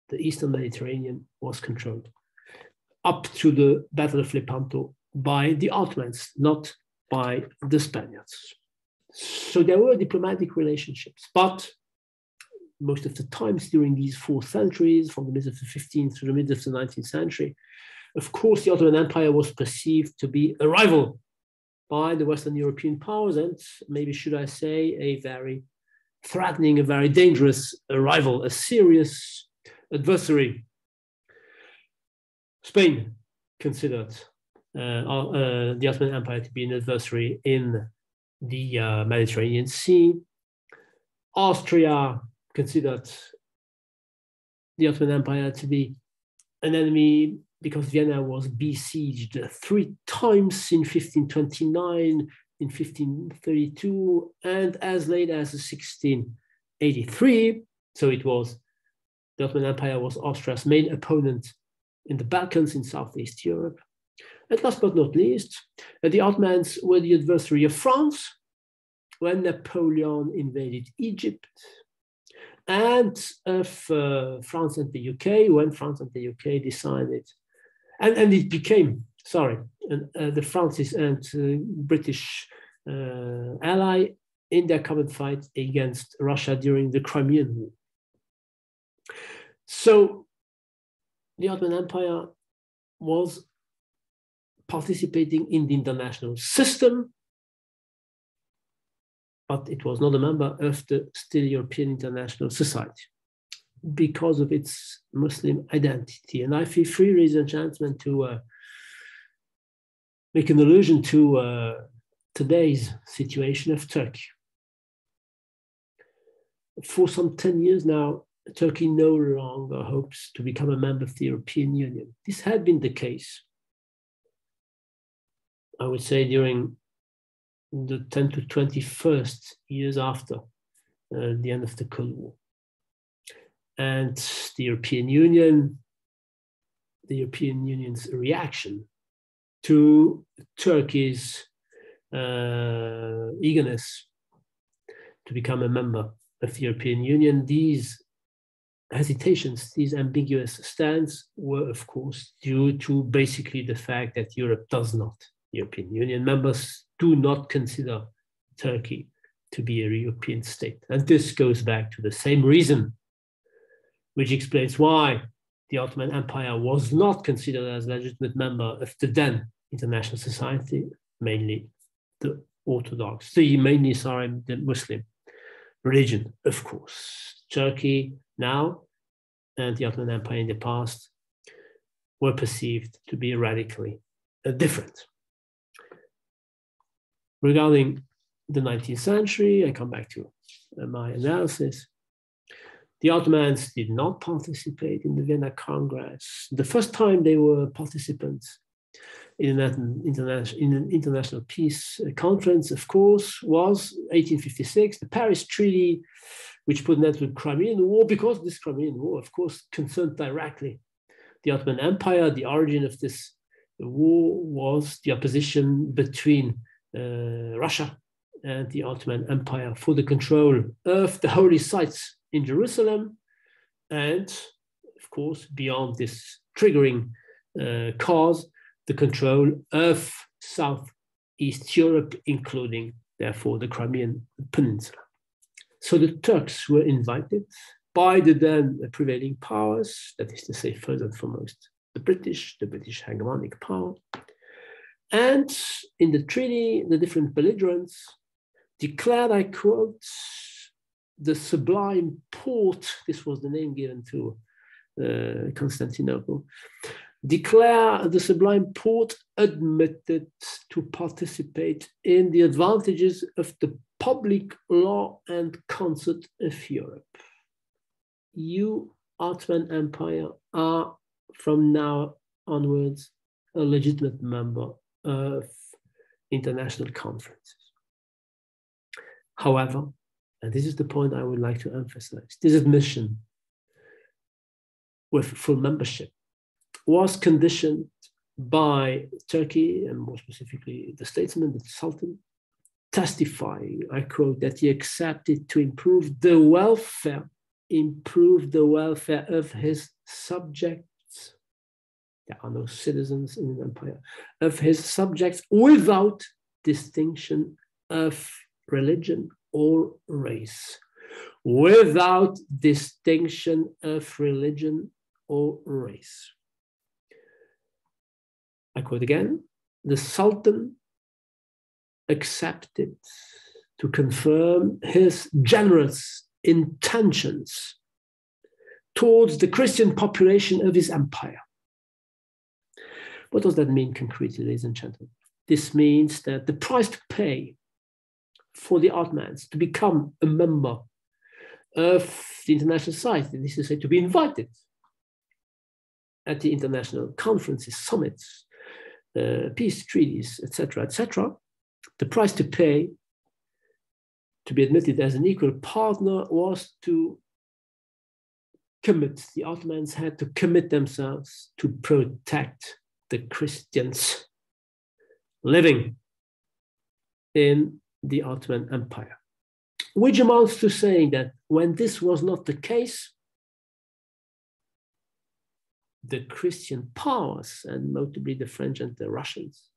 the Eastern Mediterranean was controlled up to the Battle of Lepanto by the Ottomans, not by the Spaniards. So there were diplomatic relationships, but most of the times during these 4 centuries, from the mid of the 15th to the mid of the 19th century, of course, the Ottoman Empire was perceived to be a rival by the Western European powers, and maybe should I say a very threatening, a very dangerous rival, a serious adversary. Spain considered the Ottoman Empire to be an adversary in the Mediterranean Sea. Austria considered the Ottoman Empire to be an enemy because Vienna was besieged 3 times in 1529, in 1532, and as late as 1683. So it was, the Ottoman Empire was Austria's main opponent in the Balkans, in Southeast Europe. And last but not least, the Ottomans were the adversary of France when Napoleon invaded Egypt, and of France and the UK when France and the UK decided, and it became, the Francis and British ally in their common fight against Russia during the Crimean War. So the Ottoman Empire was participating in the international system, but it was not a member of the still European International Society because of its Muslim identity. And I feel free, ladies and gentlemen, to make an allusion to today's situation of Turkey. For some 10 years now, Turkey no longer hopes to become a member of the European Union. This had been the case, I would say, during the 10 to 21st years after the end of the Cold War. And the European Union's reaction to Turkey's eagerness to become a member of the European Union, these hesitations, these ambiguous stands were, of course, due to basically the fact that Europe does not, European Union members do not consider Turkey to be a European state. And this goes back to the same reason, which explains why the Ottoman Empire was not considered as a legitimate member of the then international society, mainly the Orthodox, the Muslim religion, of course. Turkey now and the Ottoman Empire in the past were perceived to be radically different. Regarding the 19th century, I come back to my analysis. The Ottomans did not participate in the Vienna Congress. The first time they were participants in an international peace conference, of course, was 1856, the Paris Treaty, which put an end to the Crimean War, because this Crimean War, of course, concerned directly the Ottoman Empire. The origin of this war was the opposition between Russia and the Ottoman Empire for the control of the holy sites in Jerusalem, and of course, beyond this triggering cause, the control of Southeast Europe, including, therefore, the Crimean Peninsula. So the Turks were invited by the then prevailing powers, that is to say, first and foremost, the British hegemonic power. And in the treaty, the different belligerents declared, I quote, the sublime port, this was the name given to Constantinople, declare the sublime port admitted to participate in the advantages of the public law and concert of Europe. You, Ottoman Empire, are from now onwards a legitimate member of international conferences. However, and this is the point I would like to emphasize, this admission with full membership was conditioned by Turkey, and more specifically the statesman, the Sultan, testifying, I quote, that he accepted to improve the welfare of his subjects. There are no citizens in an empire, of his subjects without distinction of religion or race. Without distinction of religion or race. I quote again, the Sultan accepted to confirm his generous intentions towards the Christian population of his empire. What does that mean concretely, ladies and gentlemen? This means that the price to pay for the Ottomans to become a member of the international society, this is to say, to be invited at the international conferences, summits, peace treaties, etc., the price to pay to be admitted as an equal partner was to commit. The Ottomans had to commit themselves to protect the Christians living in the Ottoman Empire, which amounts to saying that when this was not the case, the Christian powers, and notably the French and the Russians,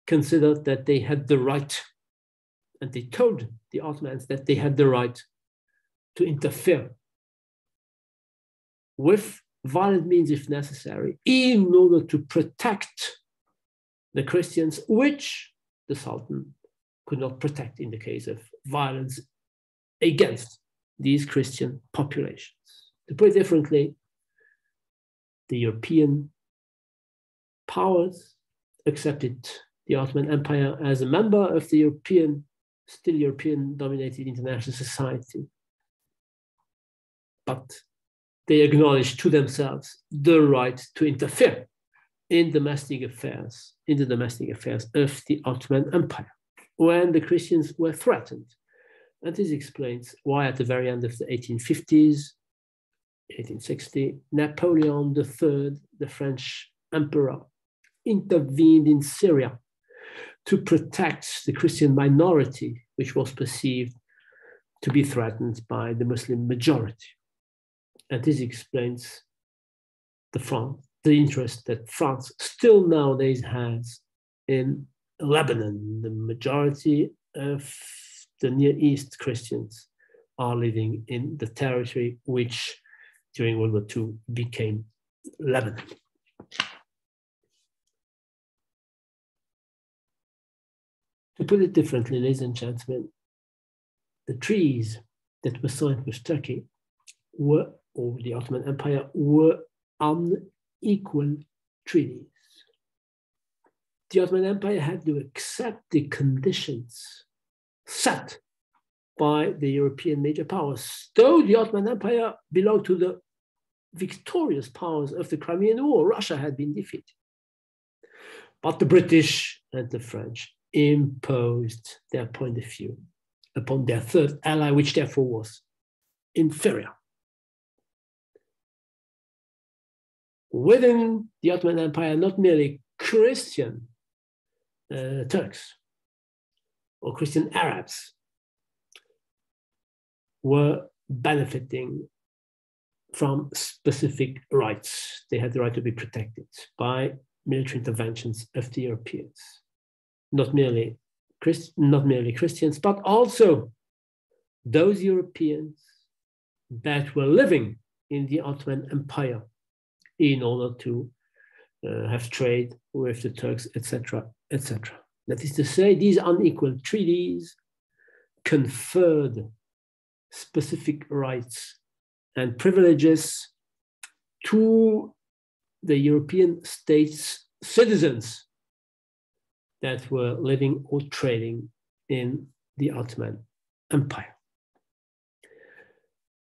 considered that they had the right, and they told the Ottomans that they had the right to interfere with violent means if necessary, in order to protect the Christians, which the Sultan could not protect in the case of violence against these Christian populations. To put it differently, the European powers accepted the Ottoman Empire as a member of the still European-dominated international society, but they acknowledged to themselves the right to interfere in the domestic affairs of the Ottoman Empire when the Christians were threatened. And this explains why at the very end of the 1850s, 1860, Napoleon III, the French emperor, intervened in Syria to protect the Christian minority, which was perceived to be threatened by the Muslim majority. And this explains the interest that France still nowadays has in Lebanon. The majority of the Near East Christians are living in the territory which during World War II became Lebanon. To put it differently, ladies and gentlemen, the treaties that were signed with Turkey or the Ottoman Empire, were unequal treaties. The Ottoman Empire had to accept the conditions set by the European major powers. Though the Ottoman Empire belonged to the victorious powers of the Crimean War, Russia had been defeated. But the British and the French imposed their point of view upon their third ally, which therefore was inferior. Within the Ottoman Empire, not merely Christian Turks or Christian Arabs were benefiting from specific rights. They had the right to be protected by military interventions of the Europeans. Not merely Christians, but also those Europeans that were living in the Ottoman Empire in order to have trade with the Turks, etc., etc. That is to say, these unequal treaties conferred specific rights and privileges to the European states' citizens that were living or trading in the Ottoman Empire.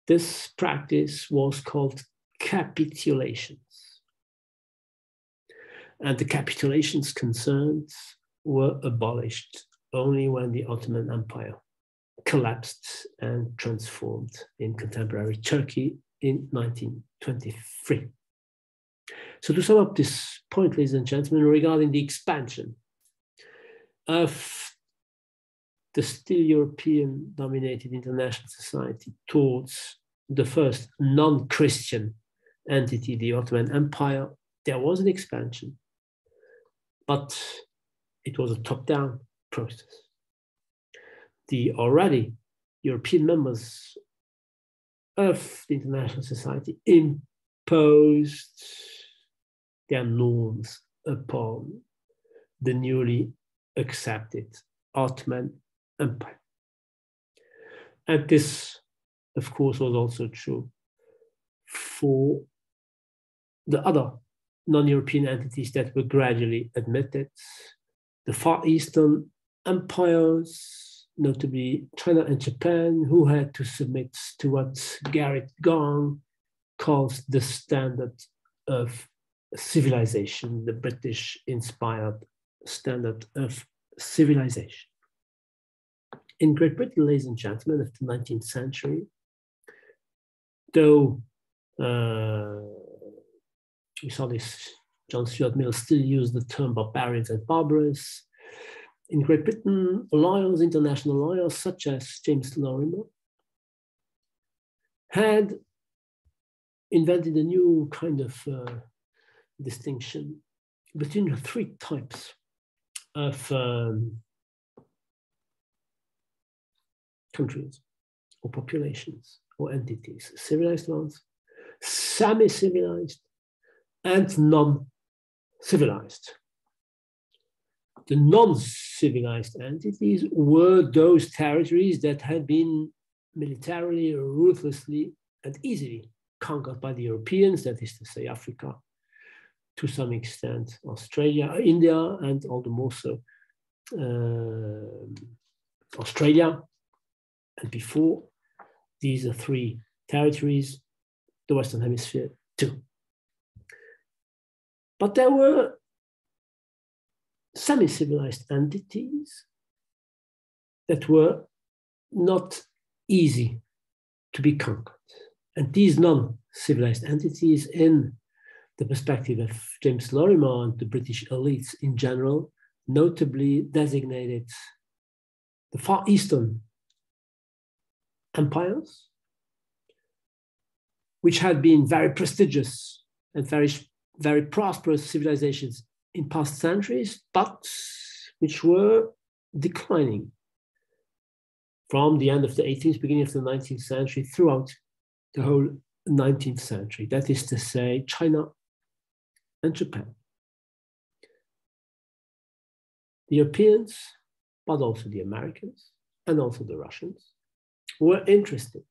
This practice was called capitulations. And the capitulations concerned were abolished only when the Ottoman Empire collapsed and transformed in contemporary Turkey in 1923. So to sum up this point, ladies and gentlemen, regarding the expansion of the still European-dominated international society towards the first non-Christian entity, the Ottoman Empire, there was an expansion, but it was a top-down process. The already European members of the international society imposed their norms upon the newly accepted Ottoman Empire. And this, of course, was also true for the other non-European entities that were gradually admitted. The Far Eastern empires, notably China and Japan, who had to submit to what Garrett Gong calls the standard of civilization, the British-inspired standard of civilization. In Great Britain, ladies and gentlemen, of the 19th century, though we saw this, John Stuart Mill still used the term barbarians and barbarous. In Great Britain, lawyers, international lawyers such as James Lorimer, had invented a new kind of distinction between the three types of countries or populations or entities: civilized ones, semi-civilized, and non-civilized. The non-civilized entities were those territories that had been militarily, ruthlessly, and easily conquered by the Europeans, that is to say Africa, to some extent Australia, India, and all the more so Australia. And before, these are three territories the Western Hemisphere too. But there were semi-civilized entities that were not easy to be conquered. And these non-civilized entities, in the perspective of James Lorimer and the British elites in general, notably designated the Far Eastern empires, which had been very prestigious and very prosperous civilizations in past centuries, but which were declining from the end of the 18th, beginning of the 19th century, throughout the whole 19th century. That is to say, China and Japan. The Europeans, but also the Americans and also the Russians, were interested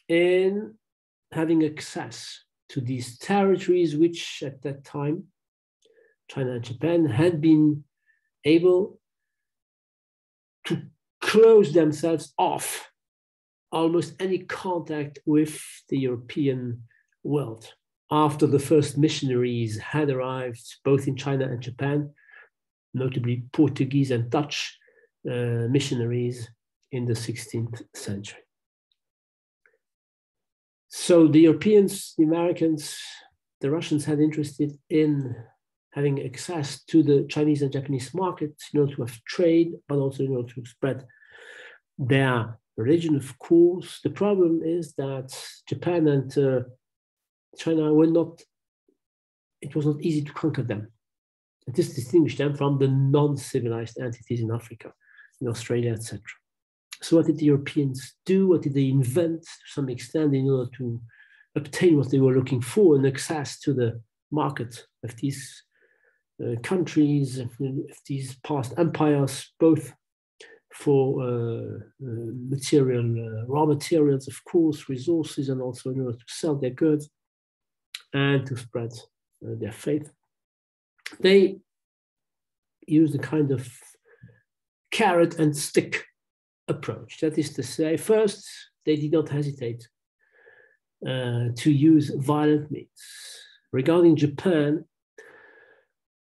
in having access to these territories, which at that time, China and Japan had been able to close themselves off almost any contact with the European world. After the first missionaries had arrived, both in China and Japan, notably Portuguese and Dutch missionaries in the 16th century. So the Europeans, the Americans, the Russians had interested in having access to the Chinese and Japanese markets in order to have trade, but also in order to spread their religion, of course. The problem is that Japan and China were not, it was not easy to conquer them. And this distinguished them from the non-civilized entities in Africa, in Australia, etc. So what did the Europeans do? What did they invent to some extent in order to obtain what they were looking for and access to the market of these countries, of these past empires, both for raw materials, of course, resources, and also in order to sell their goods and to spread their faith? They used a kind of carrot and stick approach. That is to say, first, they did not hesitate to use violent means. Regarding Japan,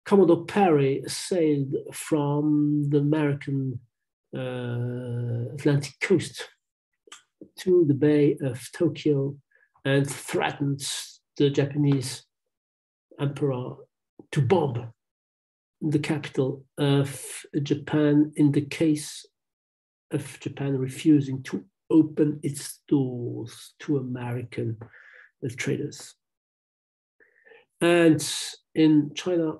Commodore Perry sailed from the American Atlantic coast to the Bay of Tokyo and threatened the Japanese emperor to bomb the capital of Japan in the case of Japan refusing to open its doors to American traders. And in China,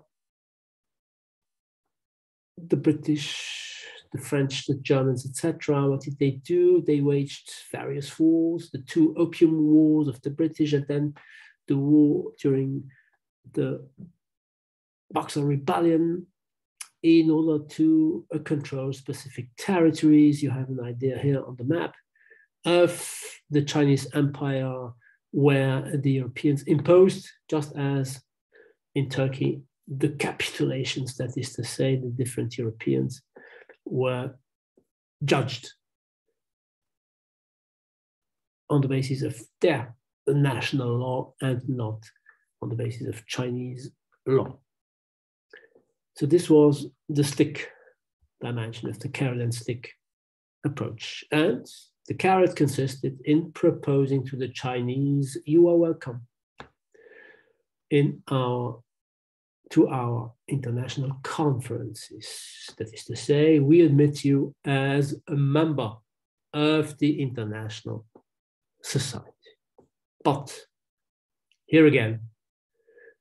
the British, the French, the Germans, etc., what did they do? They waged various wars, the two Opium Wars of the British, and then the war during the Boxer Rebellion, in order to control specific territories. You have an idea here on the map of the Chinese Empire, where the Europeans imposed, just as in Turkey, the capitulations, that is to say, the different Europeans were judged on the basis of their national law and not on the basis of Chinese law. So this was the stick dimension of the carrot and stick approach. And the carrot consisted in proposing to the Chinese, you are welcome to our international conferences. That is to say, we admit you as a member of the international society. But here again,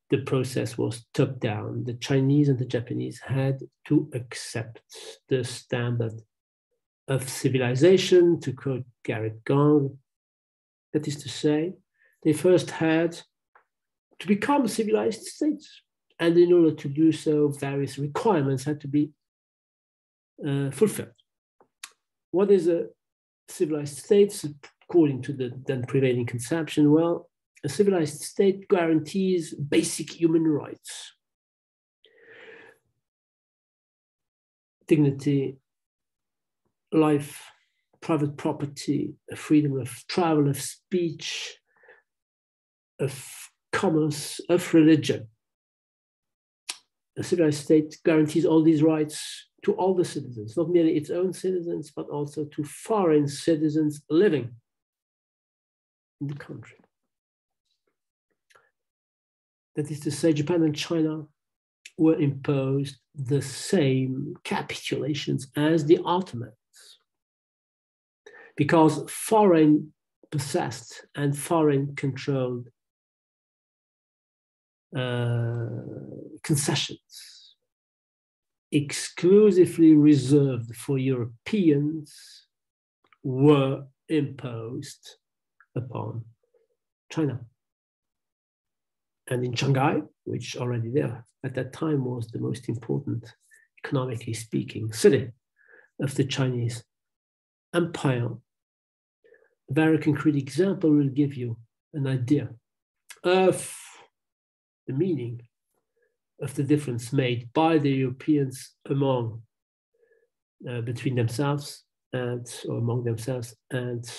the process was top down. The Chinese and the Japanese had to accept the standard of civilization, to quote Garrett Gong. That is to say, they first had to become civilized states. And in order to do so, various requirements had to be fulfilled. What is a civilized state according to the then prevailing conception? Well, a civilized state guarantees basic human rights: dignity, life, private property, freedom of travel, of speech, of commerce, of religion. A civilized state guarantees all these rights to all the citizens, not merely its own citizens, but also to foreign citizens living in the country. That is to say, Japan and China were imposed the same capitulations as the Ottomans, because foreign possessed and foreign controlled concessions exclusively reserved for Europeans were imposed upon China. And in Shanghai, which already there at that time was the most important, economically speaking, city of the Chinese Empire, a very concrete example will give you an idea of the meaning of the difference made by the Europeans among, between themselves and, or among themselves and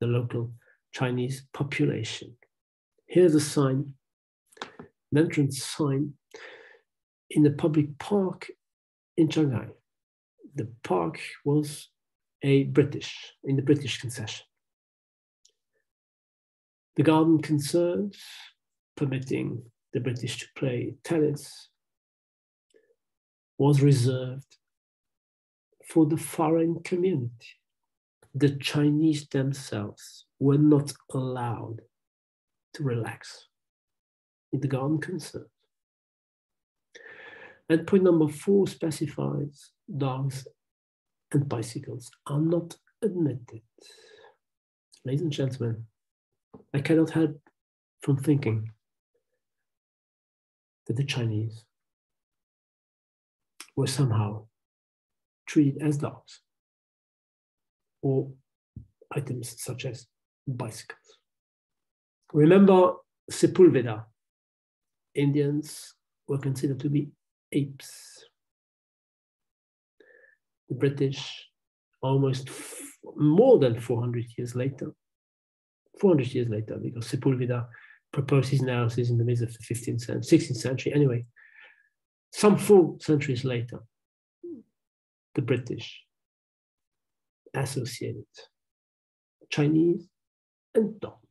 the local Chinese population. Here's a sign, an entrance sign in a public park in Shanghai. The park was in the British concession. The garden concerns permitting the British to play tennis was reserved for the foreign community. The Chinese themselves were not allowed to relax in the garden concern. And point number 4 specifies dogs and bicycles are not admitted. Ladies and gentlemen, I cannot help from thinking that the Chinese were somehow treated as dogs or items such as bicycles. Remember Sepulveda. Indians were considered to be apes. The British, almost more than 400 years later, because Sepulveda proposed his analysis in the midst of the 16th century. Anyway, some 4 centuries later, the British associated Chinese and dogs.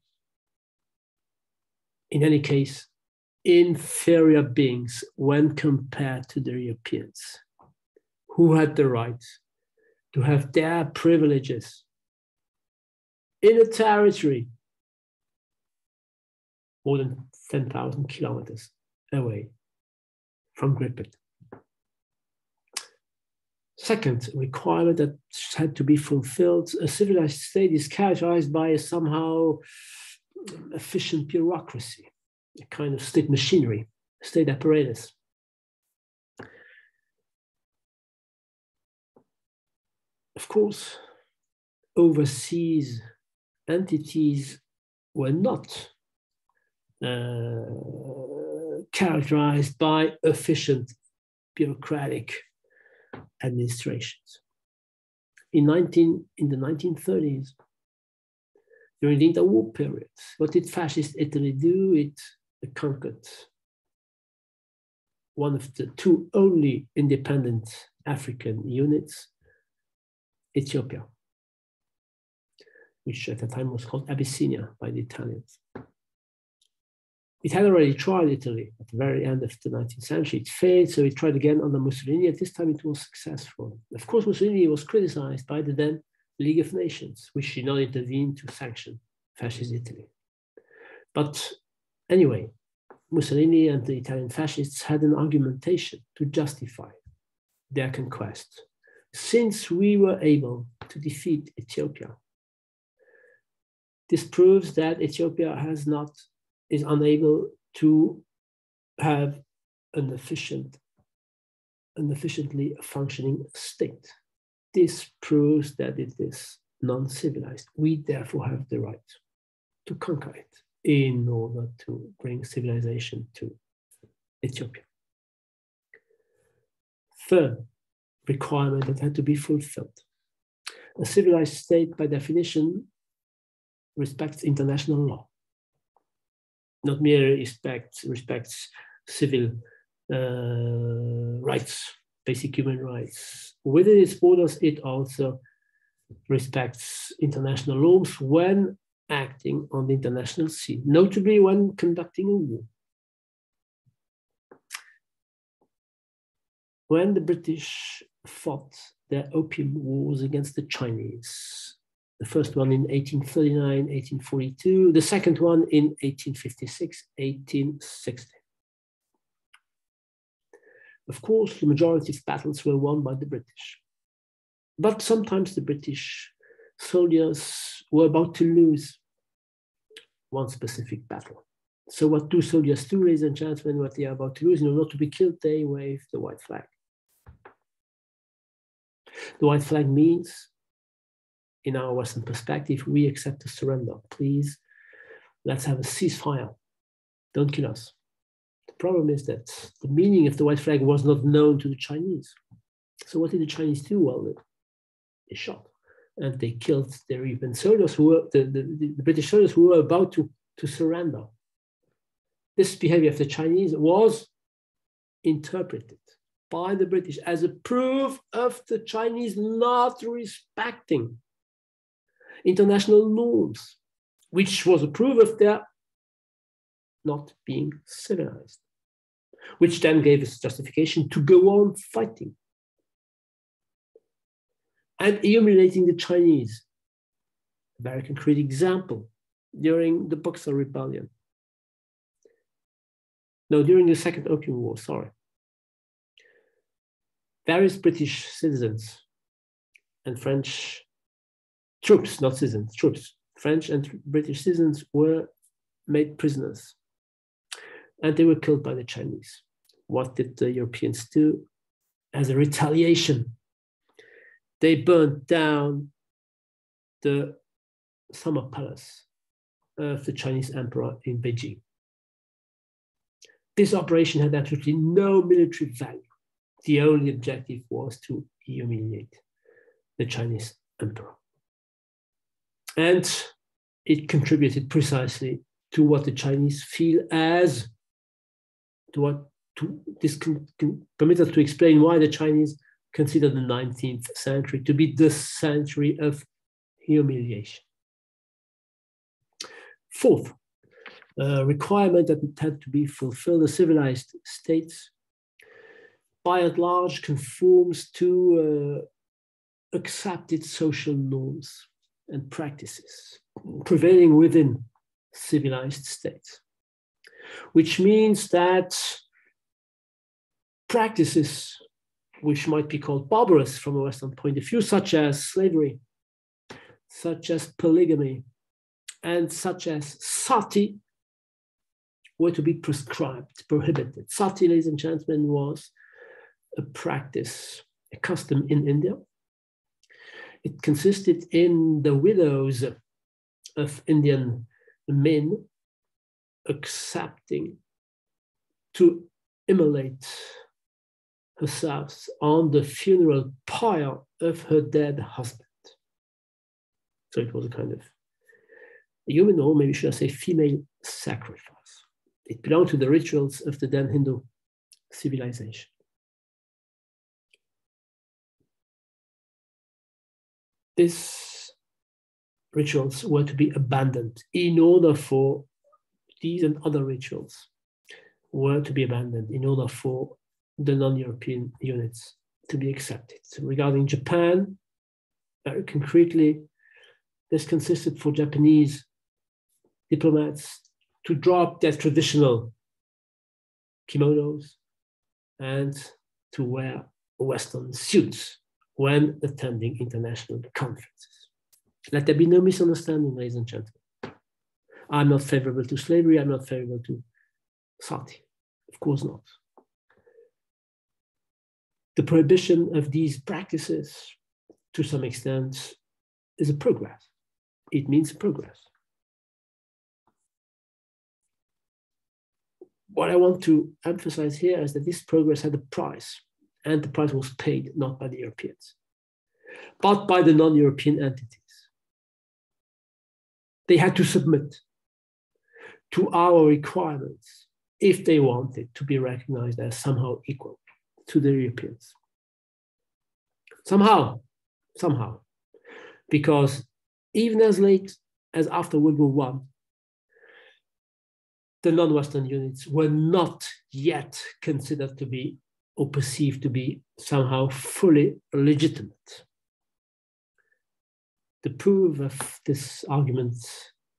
In any case, inferior beings when compared to the Europeans, who had the right to have their privileges in a territory more than 10,000 kilometers away from Great Britain. Second requirement that had to be fulfilled, a civilized state is characterized by a somehow efficient bureaucracy, a kind of state machinery, state apparatus. Of course, overseas entities were not characterized by efficient bureaucratic administrations. In the 1930s, during the interwar period, what did fascist Italy do? It conquered one of the 2 only independent African units, Ethiopia, which at the time was called Abyssinia by the Italians. It had already tried Italy at the very end of the 19th century. It failed, so it tried again under Mussolini. At this time, it was successful. Of course, Mussolini was criticized by the then League of Nations, which did not intervene to sanction fascist Italy. But anyway, Mussolini and the Italian fascists had an argumentation to justify their conquest. Since we were able to defeat Ethiopia, this proves that Ethiopia is unable to have an efficiently functioning state. This proves that it is non-civilized. We therefore have the right to conquer it in order to bring civilization to Ethiopia. Third requirement that had to be fulfilled. A civilized state, by definition, respects international law. not merely respects civil rights, basic human rights. Within its borders, it also respects international norms when acting on the international scene, notably when conducting a war. When the British fought their opium wars against the Chinese, the first one in 1839, 1842, the second one in 1856, 1860. Of course, the majority of battles were won by the British. But sometimes the British soldiers were about to lose one specific battle. So what do soldiers do, ladies and gentlemen, what they are about to lose? In order not to be killed, they wave the white flag. The white flag means, in our Western perspective, we accept a surrender. Please, let's have a ceasefire. Don't kill us. The problem is that the meaning of the white flag was not known to the Chinese. So what did the Chinese do? Well, they shot and they killed their even soldiers who were, the British soldiers who were about to surrender. This behavior of the Chinese was interpreted by the British as a proof of the Chinese not respecting international norms, which was a proof of their not being civilized, which then gave us justification to go on fighting and humiliating the Chinese. A very concrete example, during the Boxer Rebellion. No, during the Second Opium War, sorry. Various British citizens and French troops, not citizens, troops, French and British citizens were made prisoners and they were killed by the Chinese. What did the Europeans do? As a retaliation, they burned down the summer palace of the Chinese emperor in Beijing. This operation had absolutely no military value. The only objective was to humiliate the Chinese emperor. And it contributed precisely to what the Chinese feel as, this can permit us to explain why the Chinese consider the 19th century to be the century of humiliation. Fourth, requirement that had to be fulfilled, the civilized states, by and large, conforms to accepted social norms and practices prevailing within civilized states, which means that practices which might be called barbarous from a Western point of view, such as slavery, such as polygamy, and such as sati, were to be prescribed, prohibited. Sati, ladies and gentlemen, was a practice, a custom in India. It consisted in the widows of Indian men accepting to immolate herself on the funeral pyre of her dead husband. So it was a kind of human, or maybe should I say female sacrifice. It belonged to the rituals of the then Hindu civilization. These rituals were to be abandoned in order for these and other rituals were to be abandoned in order for the non-European units to be accepted. So regarding Japan, very concretely, this consisted for Japanese diplomats to drop their traditional kimonos and to wear Western suits when attending international conferences. Let there be no misunderstanding, ladies and gentlemen. I'm not favorable to slavery. I'm not favorable to sati. Of course not. The prohibition of these practices, to some extent, is a progress. It means progress. What I want to emphasize here is that this progress had a price, and the price was paid not by the Europeans, but by the non-European entities. They had to submit to our requirements if they wanted to be recognized as somehow equal to the Europeans. Somehow, because even as late as after World War I, the non-Western units were not yet considered to be or perceived to be somehow fully legitimate. The proof of this argument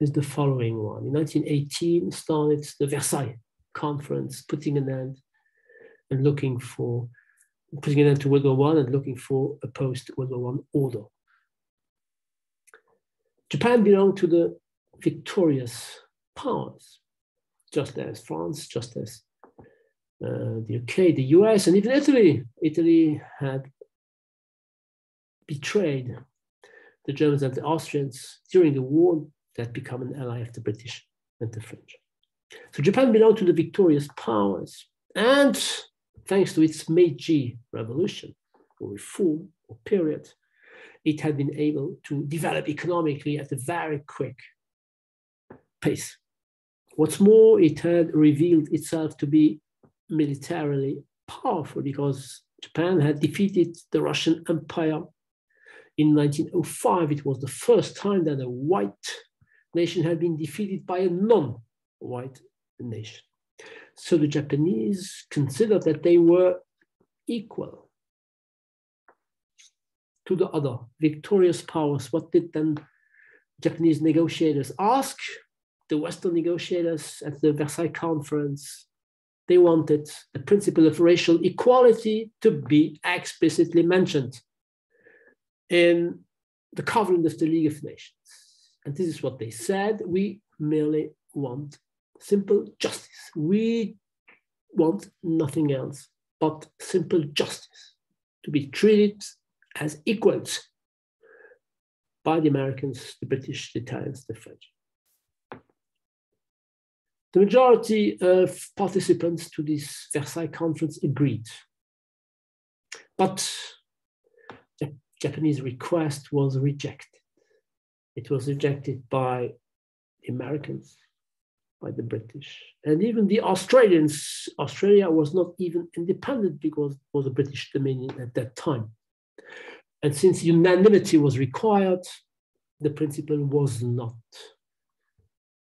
is the following one. In 1918 started the Versailles Conference, putting an end to World War I and looking for a post-World War I order. Japan belonged to the victorious powers, just as France, just as the UK, the US, and even Italy. Italy had betrayed the Germans and the Austrians during the war, that become an ally of the British and the French. So Japan belonged to the victorious powers, and thanks to its Meiji Revolution or reform or period, it had been able to develop economically at a very quick pace. What's more, it had revealed itself to be militarily powerful because Japan had defeated the Russian Empire in 1905. It was the first time that a white nation had been defeated by a non-white nation. So the Japanese considered that they were equal to the other victorious powers. What did then Japanese negotiators ask? The Western negotiators at the Versailles Conference, they wanted the principle of racial equality to be explicitly mentioned in the Covenant of the League of Nations. And this is what they said: we merely want simple justice. We want nothing else but simple justice, to be treated as equals by the Americans, the British, the Italians, the French. The majority of participants to this Versailles Conference agreed. But the Japanese request was rejected. It was rejected by the Americans, by the British, and even the Australians. Australia was not even independent because it was a British dominion at that time. And since unanimity was required, the principle was not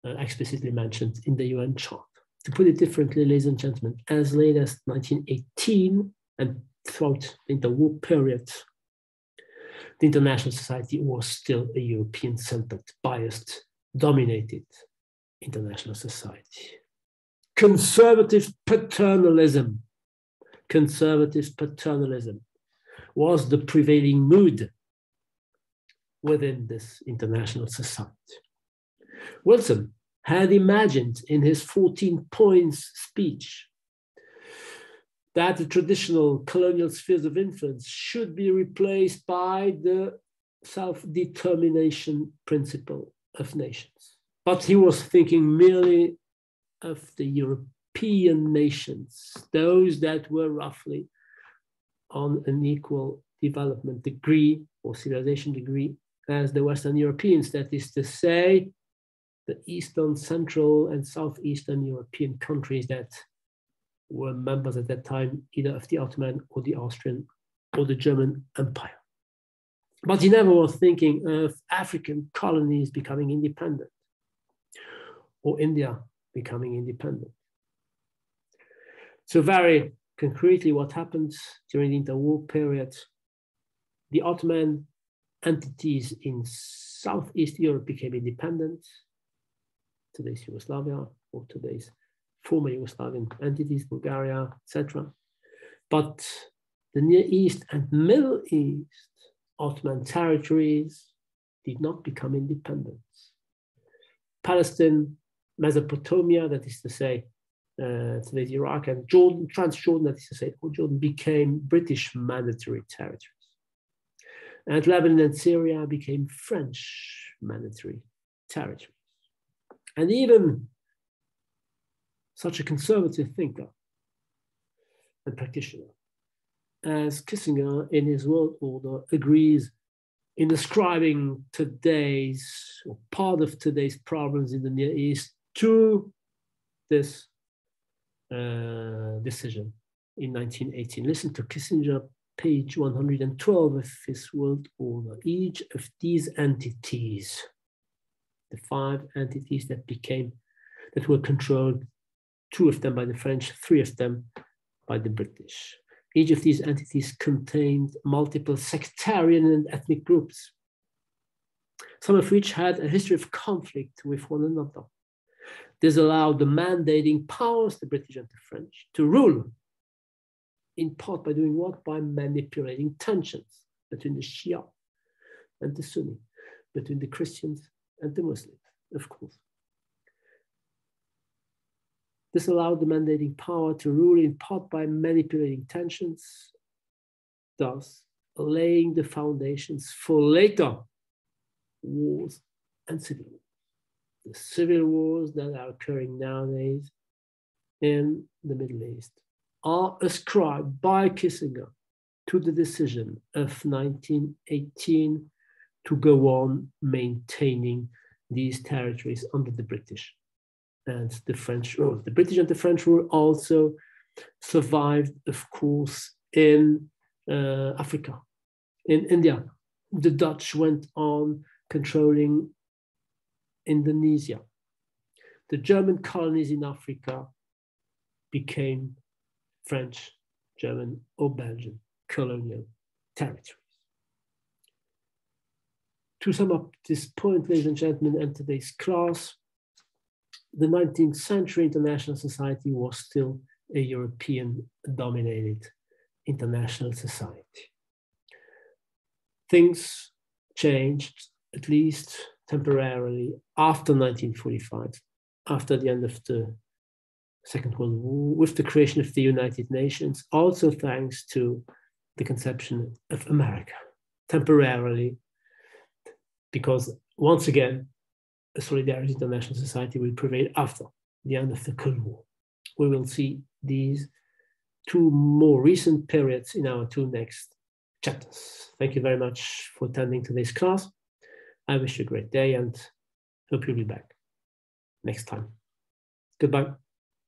explicitly mentioned in the UN Charter. To put it differently, ladies and gentlemen, as late as 1918 and throughout the interwar period, the international society was still a European-centered, biased, dominated international society. Conservative paternalism was the prevailing mood within this international society. Wilson had imagined in his 14 points speech that the traditional colonial spheres of influence should be replaced by the self-determination principle of nations. But he was thinking merely of the European nations, those that were roughly on an equal development degree or civilization degree as the Western Europeans. That is to say, the Eastern, Central, and Southeastern European countries that were members at that time, either of the Ottoman or the Austrian or the German Empire. But he never was thinking of African colonies becoming independent or India becoming independent. So very concretely, what happened during the interwar period, the Ottoman entities in Southeast Europe became independent, today's Yugoslavia or today's former Yugoslavian entities, Bulgaria, etc. But the Near East and Middle East Ottoman territories did not become independent. Palestine, Mesopotamia, that is to say, today's Iraq, and Jordan, Transjordan, that is to say, Jordan, became British mandatory territories. And Lebanon and Syria became French mandatory territories. And even such a conservative thinker and practitioner as Kissinger in his World Order agrees in describing today's or part of today's problems in the Near East to this decision in 1918. Listen to Kissinger, page 112 of his World Order. Each of these entities, the 5 entities that were controlled, 2 of them by the French, 3 of them by the British. Each of these entities contained multiple sectarian and ethnic groups, some of which had a history of conflict with one another. This allowed the mandating powers, the British and the French, to rule, in part by doing what? By manipulating tensions between the Shia and the Sunni, between the Christians and the Muslims, of course. This allowed the mandating power to rule in part by manipulating tensions, thus laying the foundations for later wars and civil wars. The civil wars that are occurring nowadays in the Middle East are ascribed by Kissinger to the decision of 1918 to go on maintaining these territories under the British and the French rule. The British and the French rule also survived, of course, in Africa, in India. The Dutch went on controlling Indonesia. The German colonies in Africa became French, German, or Belgian colonial territories. To sum up this point, ladies and gentlemen, and today's class, the 19th century international society was still a European-dominated international society. Things changed, at least temporarily, after 1945, after the end of the Second World War, with the creation of the United Nations, also thanks to the conception of America, temporarily, because once again, a solidarity international society will prevail after the end of the Cold War. We will see these 2 more recent periods in our 2 next chapters. Thank you very much for attending today's class. I wish you a great day and hope you'll be back next time. Goodbye.